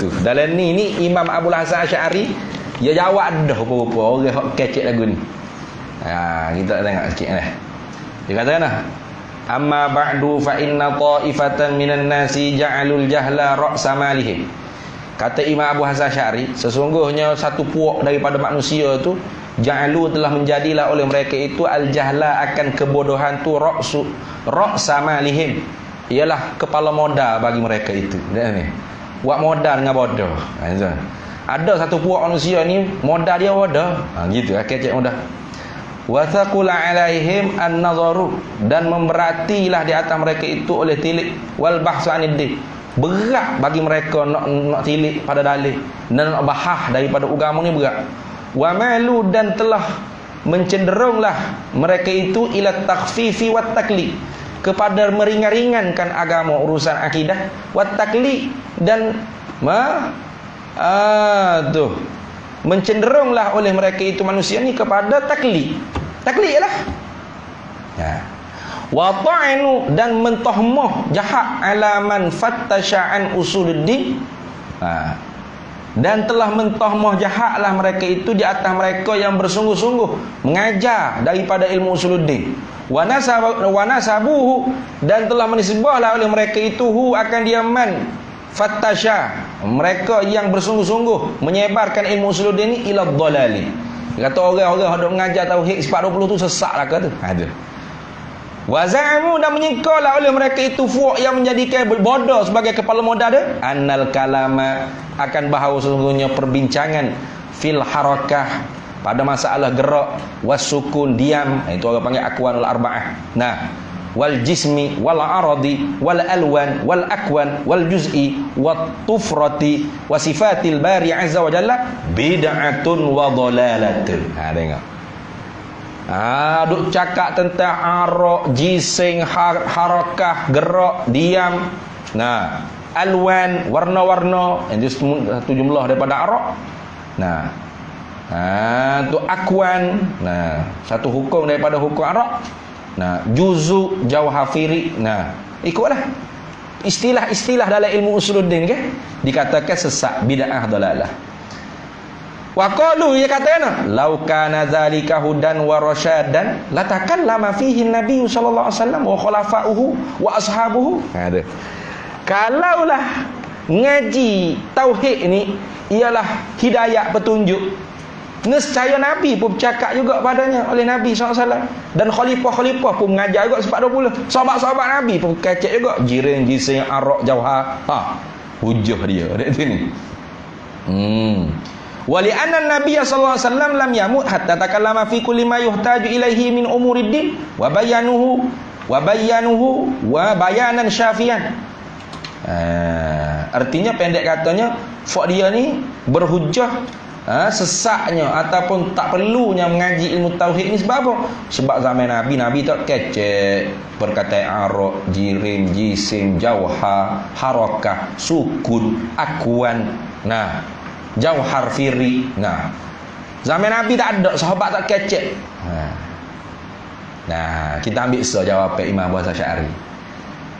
[SPEAKER 2] Tu dalam ni Imam Abu Hasan Asy'ari dia jawab dah apa-apa orang hok kecek lagu ni. Kita tengok sikit lah. Dia kata nah, amma ba'du fa inna ta'ifatan minan nasi ja'alul jahla ra'sa malihim. Kata Imam Abu Hasan Asy'ari, sesungguhnya satu puak daripada manusia tu, ja'alu, telah menjadilah oleh mereka itu al jahla, akan kebodohan tu, ra'sa malihim, ialah kepala modal bagi mereka itu. Ni buat modal dengan bodoh. Ada satu puak manusia ni modal dia bodoh. Gitu kecek mudah. Wa thaqula alaihim an-nazaru, dan memberatilah di atas mereka itu oleh tilik, wal bahsu anid-din, berat bagi mereka nak tilik pada dalil dan nak bahas daripada agama ni berat. Wa malu, dan telah mencenderunglah mereka itu ila takhfifi wat taklid, kepada meringan-ringankan agama, urusan akidah, wat taklid, dan mencenderunglah oleh mereka itu manusia ni kepada taklid. Taklid ialah wa ta'inu, dan mentahmah jahat ala man fattasha usuluddin, dan telah mentahmah jahatlah mereka itu di atas mereka yang bersungguh-sungguh mengajar daripada ilmu usuluddin. Wa nasabuhu, dan telah menisbahlah oleh mereka itu akan dia man fattasha, mereka yang bersungguh-sungguh menyebarkan ilmu usuluddin ni, ila dhalali. Kata orang-orang hendak mengajar tauhid 40 tu sesaklah ke tu. Wa za'amu, dan menyangkalah oleh mereka itu fuq yang menjadikan bodoh sebagai kepala modal dia, annal kalama, akan bahawa sesungguhnya perbincangan fil harakah, pada masalah gerak, wasukun, diam, itu orang panggil aqwanul arba'ah. Nah, wal jismi wal aradi wal alwan wal akwan wal juz'i wat tufrati wa sifatil bari azza wa jalla bid'atun wa dhalalatun. Tengok. Duk cakap tentang arak, jising, harakah, gerak, diam. Nah, alwan, warna-warna, itu satu jumlah daripada arak. Nah, tu akwan. Nah, satu hukum daripada hukum arak. Nah, juzu, jauhafiri. Nah, ikutlah istilah-istilah dalam ilmu usuluddin ke, dikatakan sesat, bid'ah, dalalah. Wa qalu, ia katanya, lau kana dzalika hudan wa rasyadan la takallama fihi Nabi sallallahu alaihi wasallam wa khulafa'uhu wa ashabuhu. Ada. Kalaulah ngaji tauhid ni ialah hidayah, petunjuk, nescaya Nabi pun bercakap juga padanya oleh Nabi SAW, dan khalifah-khalifah pun mengajar juga sebab 20. Sahabat-sahabat Nabi pun kecek juga, jirin, jising, arak, jauhar. Hujah dia dekat sini. Wali anna Nabiy sallallahu alaihi wasallam lam yamut hatta takallama fi kulli ma yuhtaju ilaihi min umuriddin wa bayanuhu wa bayanan syafian. Artinya pendek katanya, fak dia ni berhujah sesaknya ataupun tak perlunya mengaji ilmu tauhid ni sebab apa? Sebab zaman Nabi tak kecek perkataan arak, jirim, jisim, jauhar, harakah, sukun, akwan. Nah, jauhar firi. Nah, zaman Nabi tak ada, sahabat tak kecek. Nah, kita ambil jawapan Imam Abu Asy'ari.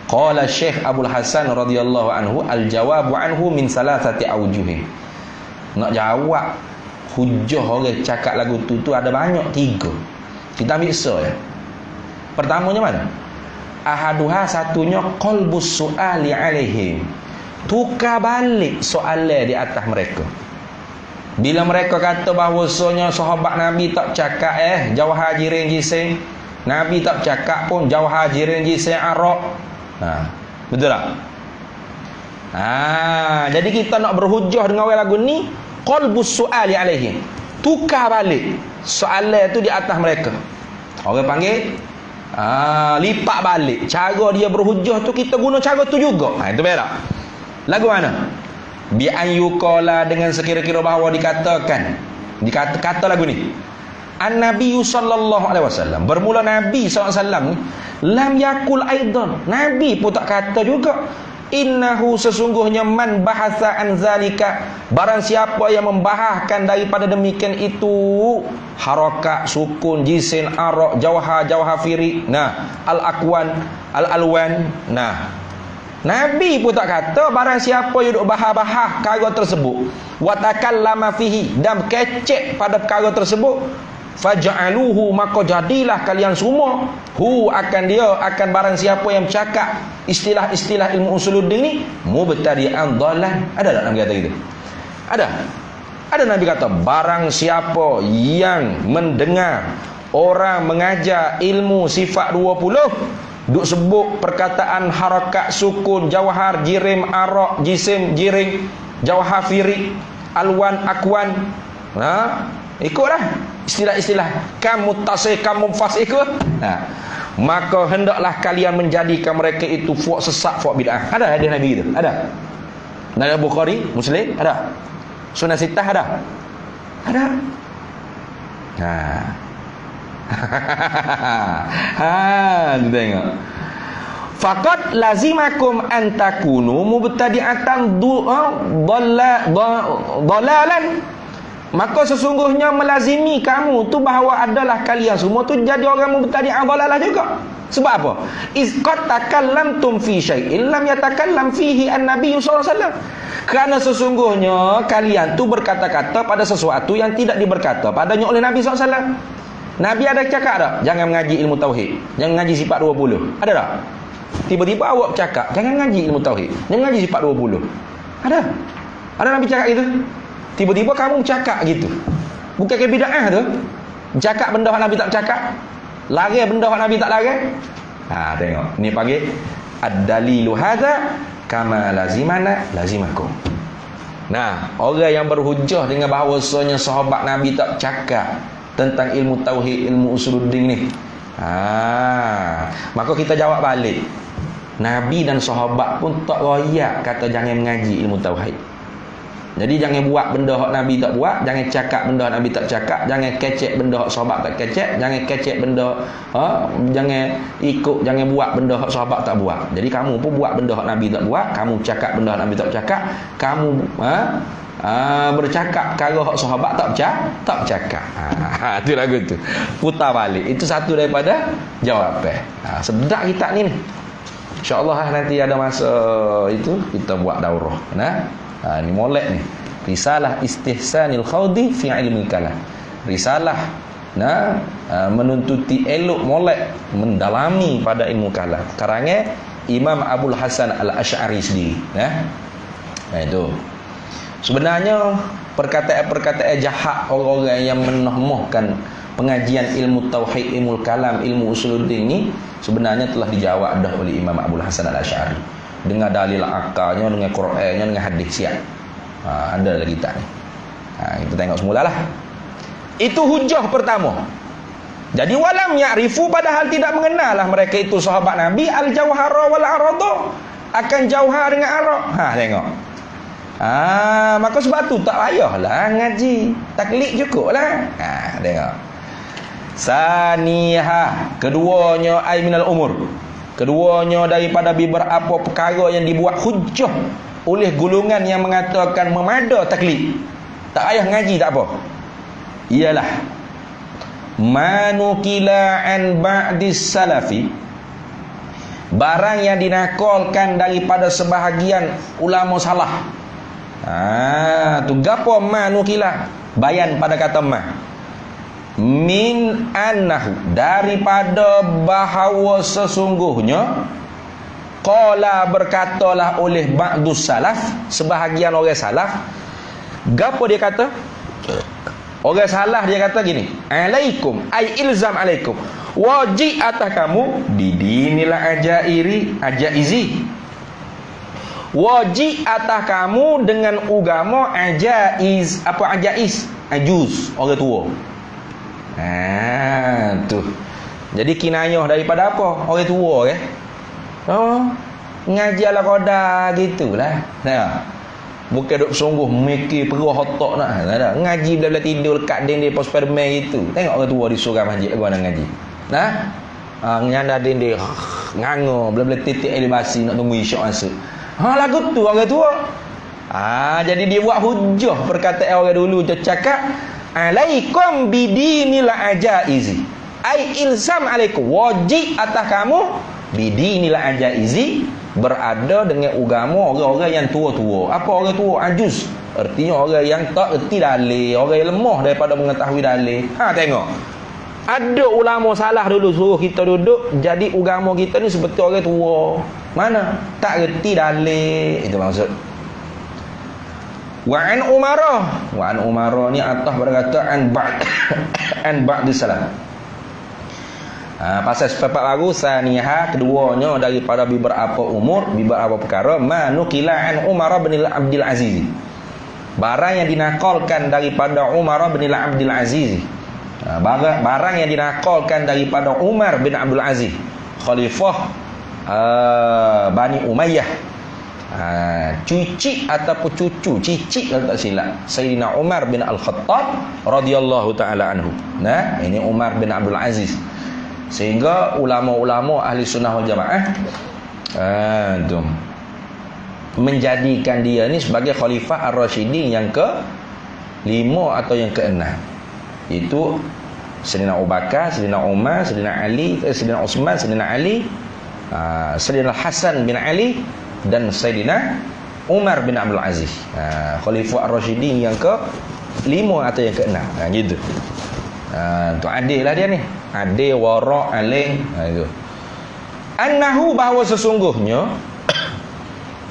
[SPEAKER 2] Qala Syekh Abdul Hasan radhiyallahu anhu, al-jawabu anhu min salasati awjuhin. Nak jawab hujah orang cakap lagu tu ada banyak, 3. Kita ambil ya. Pertamanya mana? Ahaduha, satunya qalbus su'ali alaihim. Tukar balik soalan di atas mereka. Bila mereka kata bahawasanya sahabat Nabi tak cakap jauhar, jirin, jising, Nabi tak cakap pun jauhar, jirin, jising, arak. Betul tak? Jadi kita nak berhujah dengan orang lagu ni, qalbus su'ali alaihim. Tukar balik soalan tu di atas mereka. Orang panggil lipat balik. Cara dia berhujah tu kita guna cara tu juga. Itu berak. Lagu mana? Bi an yuqala, dengan sekira-kira bahawa dikatakan, kata lagu ni, An-Nabi sallallahu alaihi wasallam, bermula Nabi sallallahu alaihi wasallam lam yakul aidan, Nabi pun tak kata juga, innahu, sesungguhnya, man bahasa an zalika, barang siapa yang membahaskan daripada demikian itu, harakat, sukun, jisin, arak, jauhar, jauhafiri, al-akwan, al-alwan. Nabi pun tak kata barang siapa yang duk bahas-bahas perkara tersebut, wa takallama fihi, dan kecek pada perkara tersebut, faj'aluhu, maka jadilah kalian semua, akan barang siapa yang bercakap istilah-istilah ilmu usuluddin ni, mubtadi'an dhalan. Ada tak Nabi kata gitu? Ada Nabi kata barang siapa yang mendengar orang mengajar ilmu sifat 20, duk sebut perkataan harakat, sukun, jauhar, jirim, arak, jisim, jiring, jauhar, firi, alwan, akwan. Ikutlah istilah-istilah kamu tasih, kamu fas, ikut. Maka hendaklah kalian menjadikan mereka itu fuak sesat, fuak bid'ah. Ada hadis Nabi itu? Ada. Dalam Bukhari, Muslim ada. Sunan Sittah ada. Tengok. Faqad lazimakum an takunu mubtadi'atan dhalalan. Maka sesungguhnya melazimi kamu tu bahawa adalah kalian semua tu jadi orang mubtadi'ah dhalalah juga. Sebab apa? Iz qad takallamtum fi syai'in lam yatakallam fihi an-nabiy sallallahu alaihi wasallam. Kerana sesungguhnya kalian tu berkata-kata pada sesuatu yang tidak diberkata padanya oleh Nabi sallallahu alaihi wasallam. Nabi ada cakap tak? Jangan mengaji ilmu tauhid, jangan mengaji sifat 20. Ada tak? Tiba-tiba awak cakap jangan mengaji ilmu tauhid, jangan mengaji sifat 20. Ada Nabi cakap gitu? Tiba-tiba kamu cakap gitu. Bukan ke bid'ah tu? Cakap benda yang Nabi tak cakap, larang benda yang Nabi tak larang. Tengok. Ni panggil ad-dalilu hadza kama lazimana lazimakum. Nah, orang yang berhujah dengan bahawasanya sahabat Nabi tak cakap tentang ilmu tauhid, ilmu usuluddin ni. Maka kita jawab balik. Nabi dan sahabat pun tak royak kata jangan mengaji ilmu tauhid. Jadi jangan buat benda hak Nabi tak buat, jangan cakap benda hak Nabi tak cakap, jangan kecek benda hak sahabat tak kecek, jangan kecek benda jangan ikut, jangan buat benda hak sahabat tak buat. Jadi kamu pun buat benda hak Nabi tak buat, kamu cakap benda hak Nabi tak cakap, kamu bercakap perkara hak sahabat tak bercakap. Itu lagu tu. Putar balik. Itu satu daripada jawapan. Sedap kita ni. InsyaAllah nanti ada masa itu kita buat daurah. Ni molek ni. Risalah Istihsanil Khawdi fi ilmi kalam. Risalah menuntuti elok molek mendalami pada ilmu kalam. Karangnya Imam Abul Hasan Al-Asy'ari sendiri. Itu. Sebenarnya perkataan-perkataan jahat orang-orang yang menahmuhkan pengajian ilmu tauhid, ilmu kalam, ilmu usuluddin ni sebenarnya telah dijawab dah oleh Imam Abul Hasan Al-Asy'ari dengan dalil akalnya, dengan Qurannya, dengan hadis siap. Ada lagi tak ni. Kita tengok semulalah. Itu hujah pertama. Jadi walam ya'rifu, padahal tidak mengenal lah mereka itu sahabat Nabi al-jauhara wal arada, akan jauhar dengan arak. Tengok. Maka sebab tu tak payahlah ngaji, taklid cukup lah. Tengok. Saniha, keduanya ai minal umur. Keduanya daripada beberapa perkara yang dibuat hujah oleh golongan yang mengatakan memada taklid. Tak payah ngaji tak apa. Ialah manukila an ba'dis salafi, barang yang dinakalkan daripada sebahagian ulama salah. Tu gapo manukila, bayan pada kata ma, min annahu, daripada bahawa sesungguhnya, qala, berkatalah oleh ba'dus salaf, sebahagian orang salaf. Gapo dia kata? Orang salah dia kata gini, alaikum ai ilzam alaikum, wajib atas kamu bidinil ajaizi, wajib atas kamu dengan agama ajaiz. Apa ajaiz? Ajuz, orang tua. Tu. Jadi kinayah daripada apa? Orang tua ngaji ala qada gitulah. Bukan duk sungguh mikir perah otak nak. Ngaji bila-bila tidur dekat dinding pos Superman gitu. Tengok orang tua disuruh masjid lagu nak ngaji. Nyanda dinding ngango bila-bila titik elevasi nak tunggu isyak masuk. Lagu tu orang tua. Jadi dia buat hujah perkataan orang dulu dia cakap alaikum bidinil ajaizi, ai ilzam alaikum, wajib atas kamu bidinil ajaizi, berada dengan agama orang-orang yang tua-tua. Apa orang tua? Ajuz. Artinya orang yang tak erti dalil, orang yang lemah daripada mengetahui dalil. Tengok. Ada ulama salah dulu suruh kita duduk jadi agama kita ni seperti orang tua. Mana? Tak erti dalil. Itu maksud. Wa an Umarah ni atas berkata an ba'd salam. Pasal sepapak baru saniha, keduanya daripada beberapa umur, beberapa perkara, manukila an Umar bin Abdul Aziz, barang yang dinakalkan daripada Umar bin Abdul Aziz, barang yang dinakalkan daripada Umar bin Abdul Aziz, khalifah Bani Umayyah, cuci ataupun cucu, cicit kalau tak silap, Sayyidina Umar bin Al-Khattab radhiyallahu taala anhu. Ini Umar bin Abdul Aziz. Sehingga ulama-ulama ahli sunnah wal jamaah menjadikan dia ni sebagai khalifah ar-rasyidin yang ke-5 atau yang ke-6. Itu Sayyidina Abu Bakar, Sayyidina Umar, Sayyidina Ali, Sayyidina Utsman, Sayyidina Ali, Sayyidina Hasan bin Ali dan Sayyidina Umar bin Abdul Aziz. Khalifah ar-rasyidin yang ke-5 atau yang ke-6. Gitu. Tu adil lah dia ni. Adil, wara', alim. Itu. Annahu, bahawa sesungguhnya,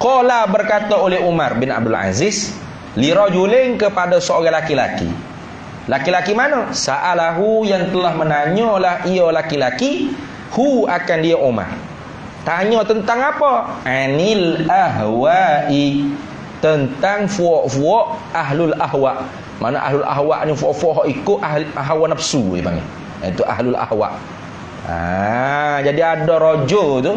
[SPEAKER 2] qala, berkata oleh Umar bin Abdul Aziz, li rajulin, kepada seorang laki-laki. Laki-laki mana? Sa'alahu, yang telah menanyalah ia laki-laki, hu akan dia Umar. Tanya tentang apa? Anil ahwa'i, tentang fuak-fuak ahlul ahwa. Mana ahlul ahwa ni fuak-fuak ikut hawa nafsu dia panggil. Itu ahlul ahwa. Jadi ada rojo tu,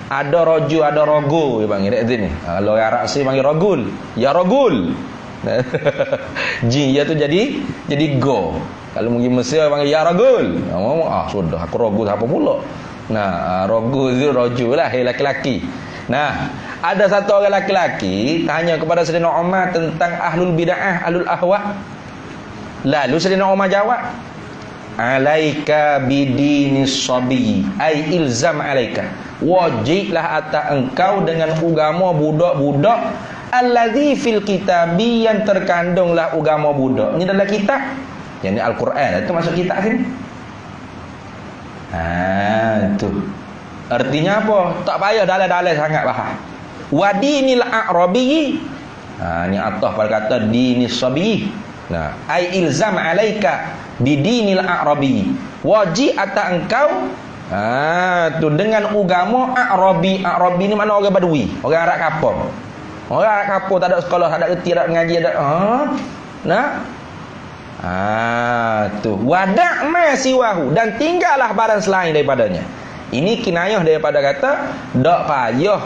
[SPEAKER 2] ada rojo, ada rogo dia panggil dekat sini. Kalau Arab sih panggil rogul. Ya rogul. Ji ya tu jadi go. Kalau mungkin Mesir panggil ya rogul. Sudah aku rogul apa pula. Rogo itu rojo lah, laki-laki. Ada satu orang laki-laki tanya kepada Sayyidina Umar tentang ahlul bid'ah, ahlul ahwa. Lalu Sayyidina Umar jawab, alaika bidinis sabi, ai ilzam alaika, wajiblah atas engkau dengan agama budak-budak allazi fil kitabi, yang terkandunglah agama budak ni dalam kitab, yang ni Al-Quran itu masuk kitab sini. Tu artinya apa? Tak payah dalai-dalai sangat faham. Wa dinil a'rabi, ni atah pada kata dinis sabi. Ai ilzam alaika bidinil a'rabi, wajib atas engkau tu dengan agama a'rabi. A'rabi ni mana orang badui, orang Arab kapur. Orang Arab kapur tak ada sekolah, tak ada reti, tak ada mengaji, tak ada. Tu wadak ma siwahu, dan tinggallah barang selain daripadanya. Ini kinayah daripada kata dak payah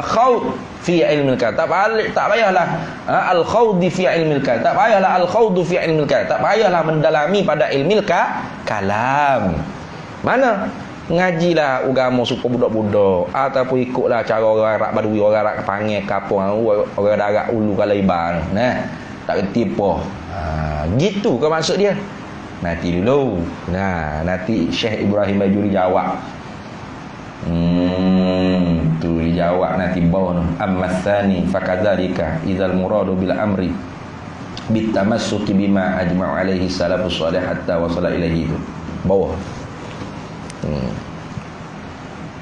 [SPEAKER 2] khaud fi ilmil kalam, tak payahlah al khaud fi ilmil kalam, tak payahlah al khaud fi ilmil kalam, tak payahlah mendalami pada ilmil kalam. Mana ngajilah agama suku budak-budak, ataupun ikutlah cara orang Arab badui, orang Arab panggil kapung, orang darat ulu kalaiban. Tak reti apa. Gitu ke maksud dia? Nanti dulu. Nanti Syekh Ibrahim Bajuri jawab. Tu dijawab nanti bawah tu. Ammatsani fakadzalika idzal muradu bil amri bitamassuki bima ajma'u alaihi salafus salih hatta wasala ilaihi, itu bawah.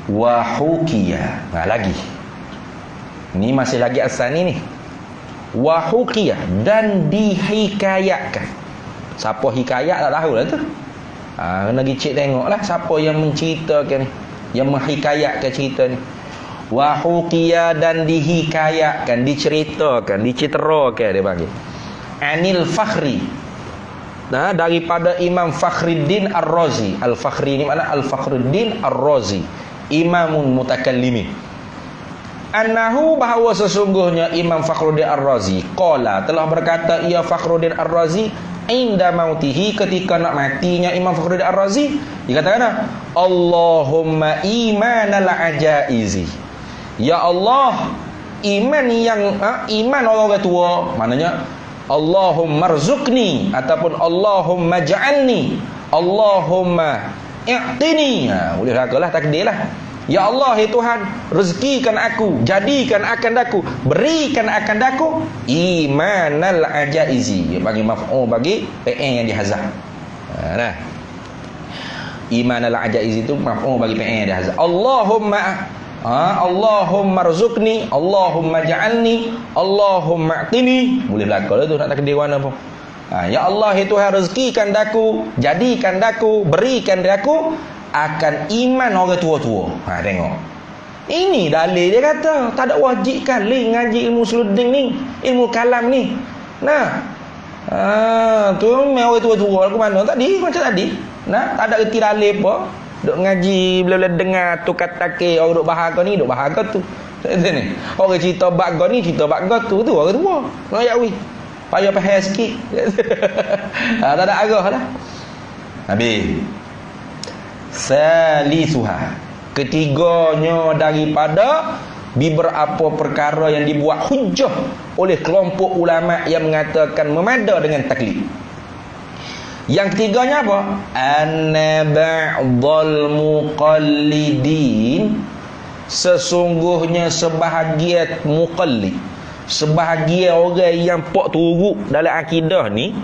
[SPEAKER 2] Wa hukiya. Lagi. Ni masih lagi asani ni. Wa hukiya, dan dihikayatkan. Siapa hikayat tak tahu lah tu. Kena pergi cek tengoklah siapa yang menceritakan ni, yang menghikayatkan cerita ni. Wa hukiya, dan dihikayatkan, diceritakan, diciterakan dia panggil. Anil Fakhri, daripada Imam Fakhruddin Ar-Razi. Al-Fakhri ni mana? Al-Fakhruddin Ar-Razi, imamun mutakallimin. Annahu, bahawa sesungguhnya Imam Fakhruddin Ar-Razi qala, telah berkata ia Fakhruddin Ar-Razi inda mautihi, ketika nak matinya Imam Fakhruddin Ar-Razi, dia katakan Allahumma imanal ajaizi, ya Allah, iman yang iman orang tua, maknanya Allahumma rzuqni, ataupun Allahumma ja'alni, Allahumma i'tini. Boleh rakalah takdirlah. Ya Allah, ya Tuhan, rezekikan aku, jadikan akan daku, berikan akan daku imanal ajaizi. Dia bagi maf'ul bagi PN yang dihazaf. Imanal ajaizi itu maf'ul bagi PN yang dihazaf. Allahumma rzuqni, Allahumma ja'alni, Allahumma a'tini. Boleh belakang tu nak takdir mana pun. Ya Allah, ya Tuhan, rezekikan daku, jadikan daku, berikan daku akan iman orang tua-tua. Tengok. Ini dalil dia kata, tak ada wajib kali ngaji ilmu suluding ni, ilmu kalam ni. Tu orang tua-tua aku mana tadi, macam tadi. Tak ada reti dalil apa. Duk ngaji bila-bila dengar tu kata ke orang duk bahagia ni, duk bahagia tu. Ni. Orang cerita bahagia ni, cerita bahagia tu orang tua. Ngoyak wi. Payah faham sikit. Tak ada arah dah. Habis. Salisuha, ketiganya daripada beberapa perkara yang dibuat hujah oleh kelompok ulama yang mengatakan memada dengan taklid. Yang ketiganya apa? Anna ba'dhal muqallidin, sesungguhnya sebahagian muqallid, sebahagian orang yang pok turut dalam akidah ni,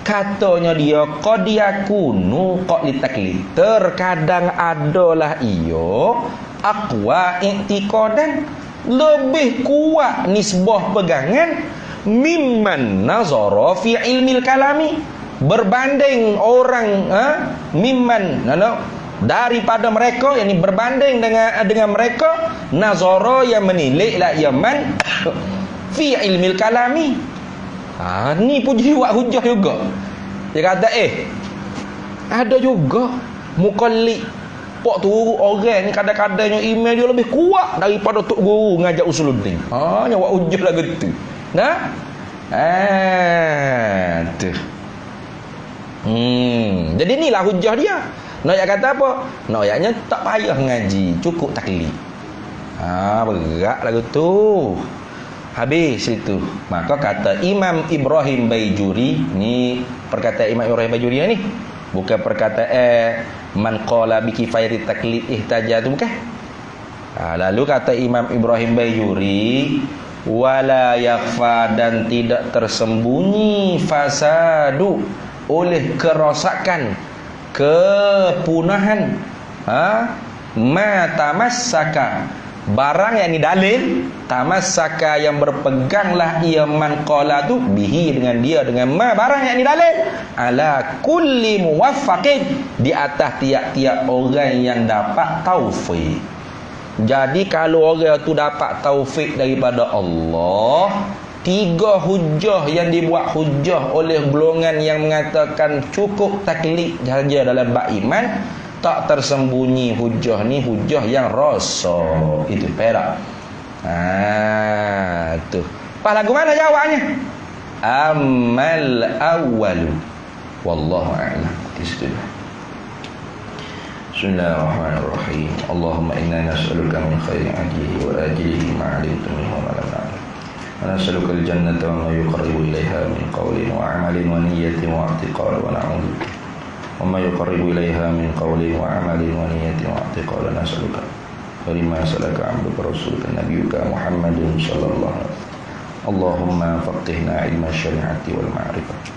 [SPEAKER 2] katanya dia qad yakunu qad litaklid, terkadang adalah ia aqwa i'tiqadan, lebih kuat nisbah pegangan mimman nazara fi ilmil kalami, berbanding orang mimman daripada mereka, yang ini berbanding dengan mereka, Nazara yang menilik la Yaman fi ilmil kalami. Ni pun jiwa hujah juga. Dia kata ada juga mukallid pok tu orang ni kadang-kadangnya email dia lebih kuat daripada tok guru ngajak usuluddin. Nyawa hujah lah gitu. Nah? Tu. Jadi inilah hujah dia. Nak kata apa? Nak ayatnya tak payah ngaji, cukup taklid. Berat lagu tu. Habis itu. Maka kata Imam Ibrahim Baijuri, ni perkataan Imam Ibrahim Baijuri ni. Bukan perkataan man qala bi kifayati taklid ihtaja tu bukan. Lalu kata Imam Ibrahim Baijuri, wala yakhfa, dan tidak tersembunyi fasadu, oleh kerosakan, kepunahan, ma tamassaka, barang yang ni dalil, tamassaka yang berpeganglah ia man qala tu bihi, dengan dia, dengan ma barang yang ni dalil, ala kulli muwaffaqin, di atas tiap-tiap orang yang dapat taufik. Jadi kalau orang tu dapat taufik daripada Allah, 3 hujah yang dibuat hujah oleh golongan yang mengatakan cukup taklid saja dalam bab iman, tak tersembunyi hujah ni, hujah yang rasa. Itu perak. Tu. Pas lagu mana jawabnya? Amal awwalu wallahu a'lam. Itu. Bismillahirrahmanirrahim. Allahumma inna nas'aluka min khairin ajlihi wa ajlihi ma 'alimta minhu wa lam na'lam. Wa nas'aluka al-jannata wa ma yuqarribu ilayha min qawlin wa 'amalin wa niyyatin wa i'tiqad, wa na'udzu bika wa ma yuqarribu ilayha min qawlin wa 'amalin wa niyyatin wa i'tiqad, nas'aluka wa lima salaka 'abduka rasuluka nabiyyuka Muhammadin sallallahu alaihi wasallam. Allahumma faqihna 'ilma syari'ati wal ma'rifah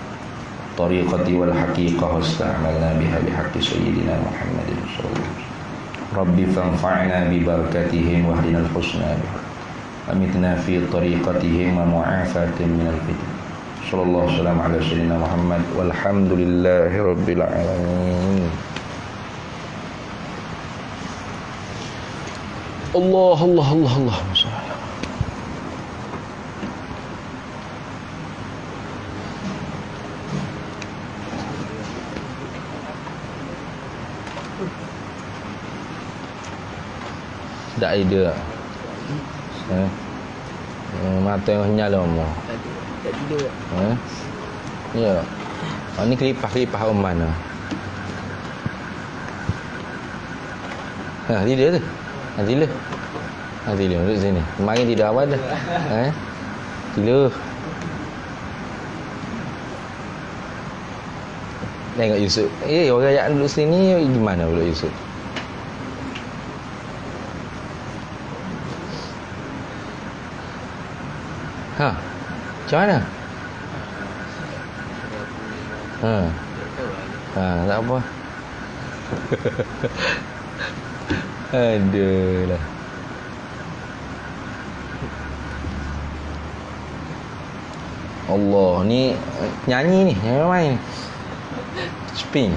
[SPEAKER 2] tariqati wal haqiqah wasta'malna biha bihaqqi sayyidina Muhammadin sallallahu alaihi wasallam. Rabbi fanfa'na bi barakatihim wahdina al-husna amitna fi tariqatihim wa mu'afatin minal fitan. Sallallahu alaihi wasallam ala sayyidina Muhammad walhamdulillahi rabbil alamin. Allah Allah Allah Allah. Tak ada. Mata yang nyala mu.
[SPEAKER 3] Tak tidur.
[SPEAKER 2] Ya. Ni kelipah-kelipah mana? Tidur tu. Tidur duduk sini. Kemarin tidur awal dah. Tidur. Tengok Yusuf. Orang yang duduk sini gimana pula Yusuf? Macam mana? Tak apa. Aduh. Allah ni nyanyi ni, nyanyi main. Spin.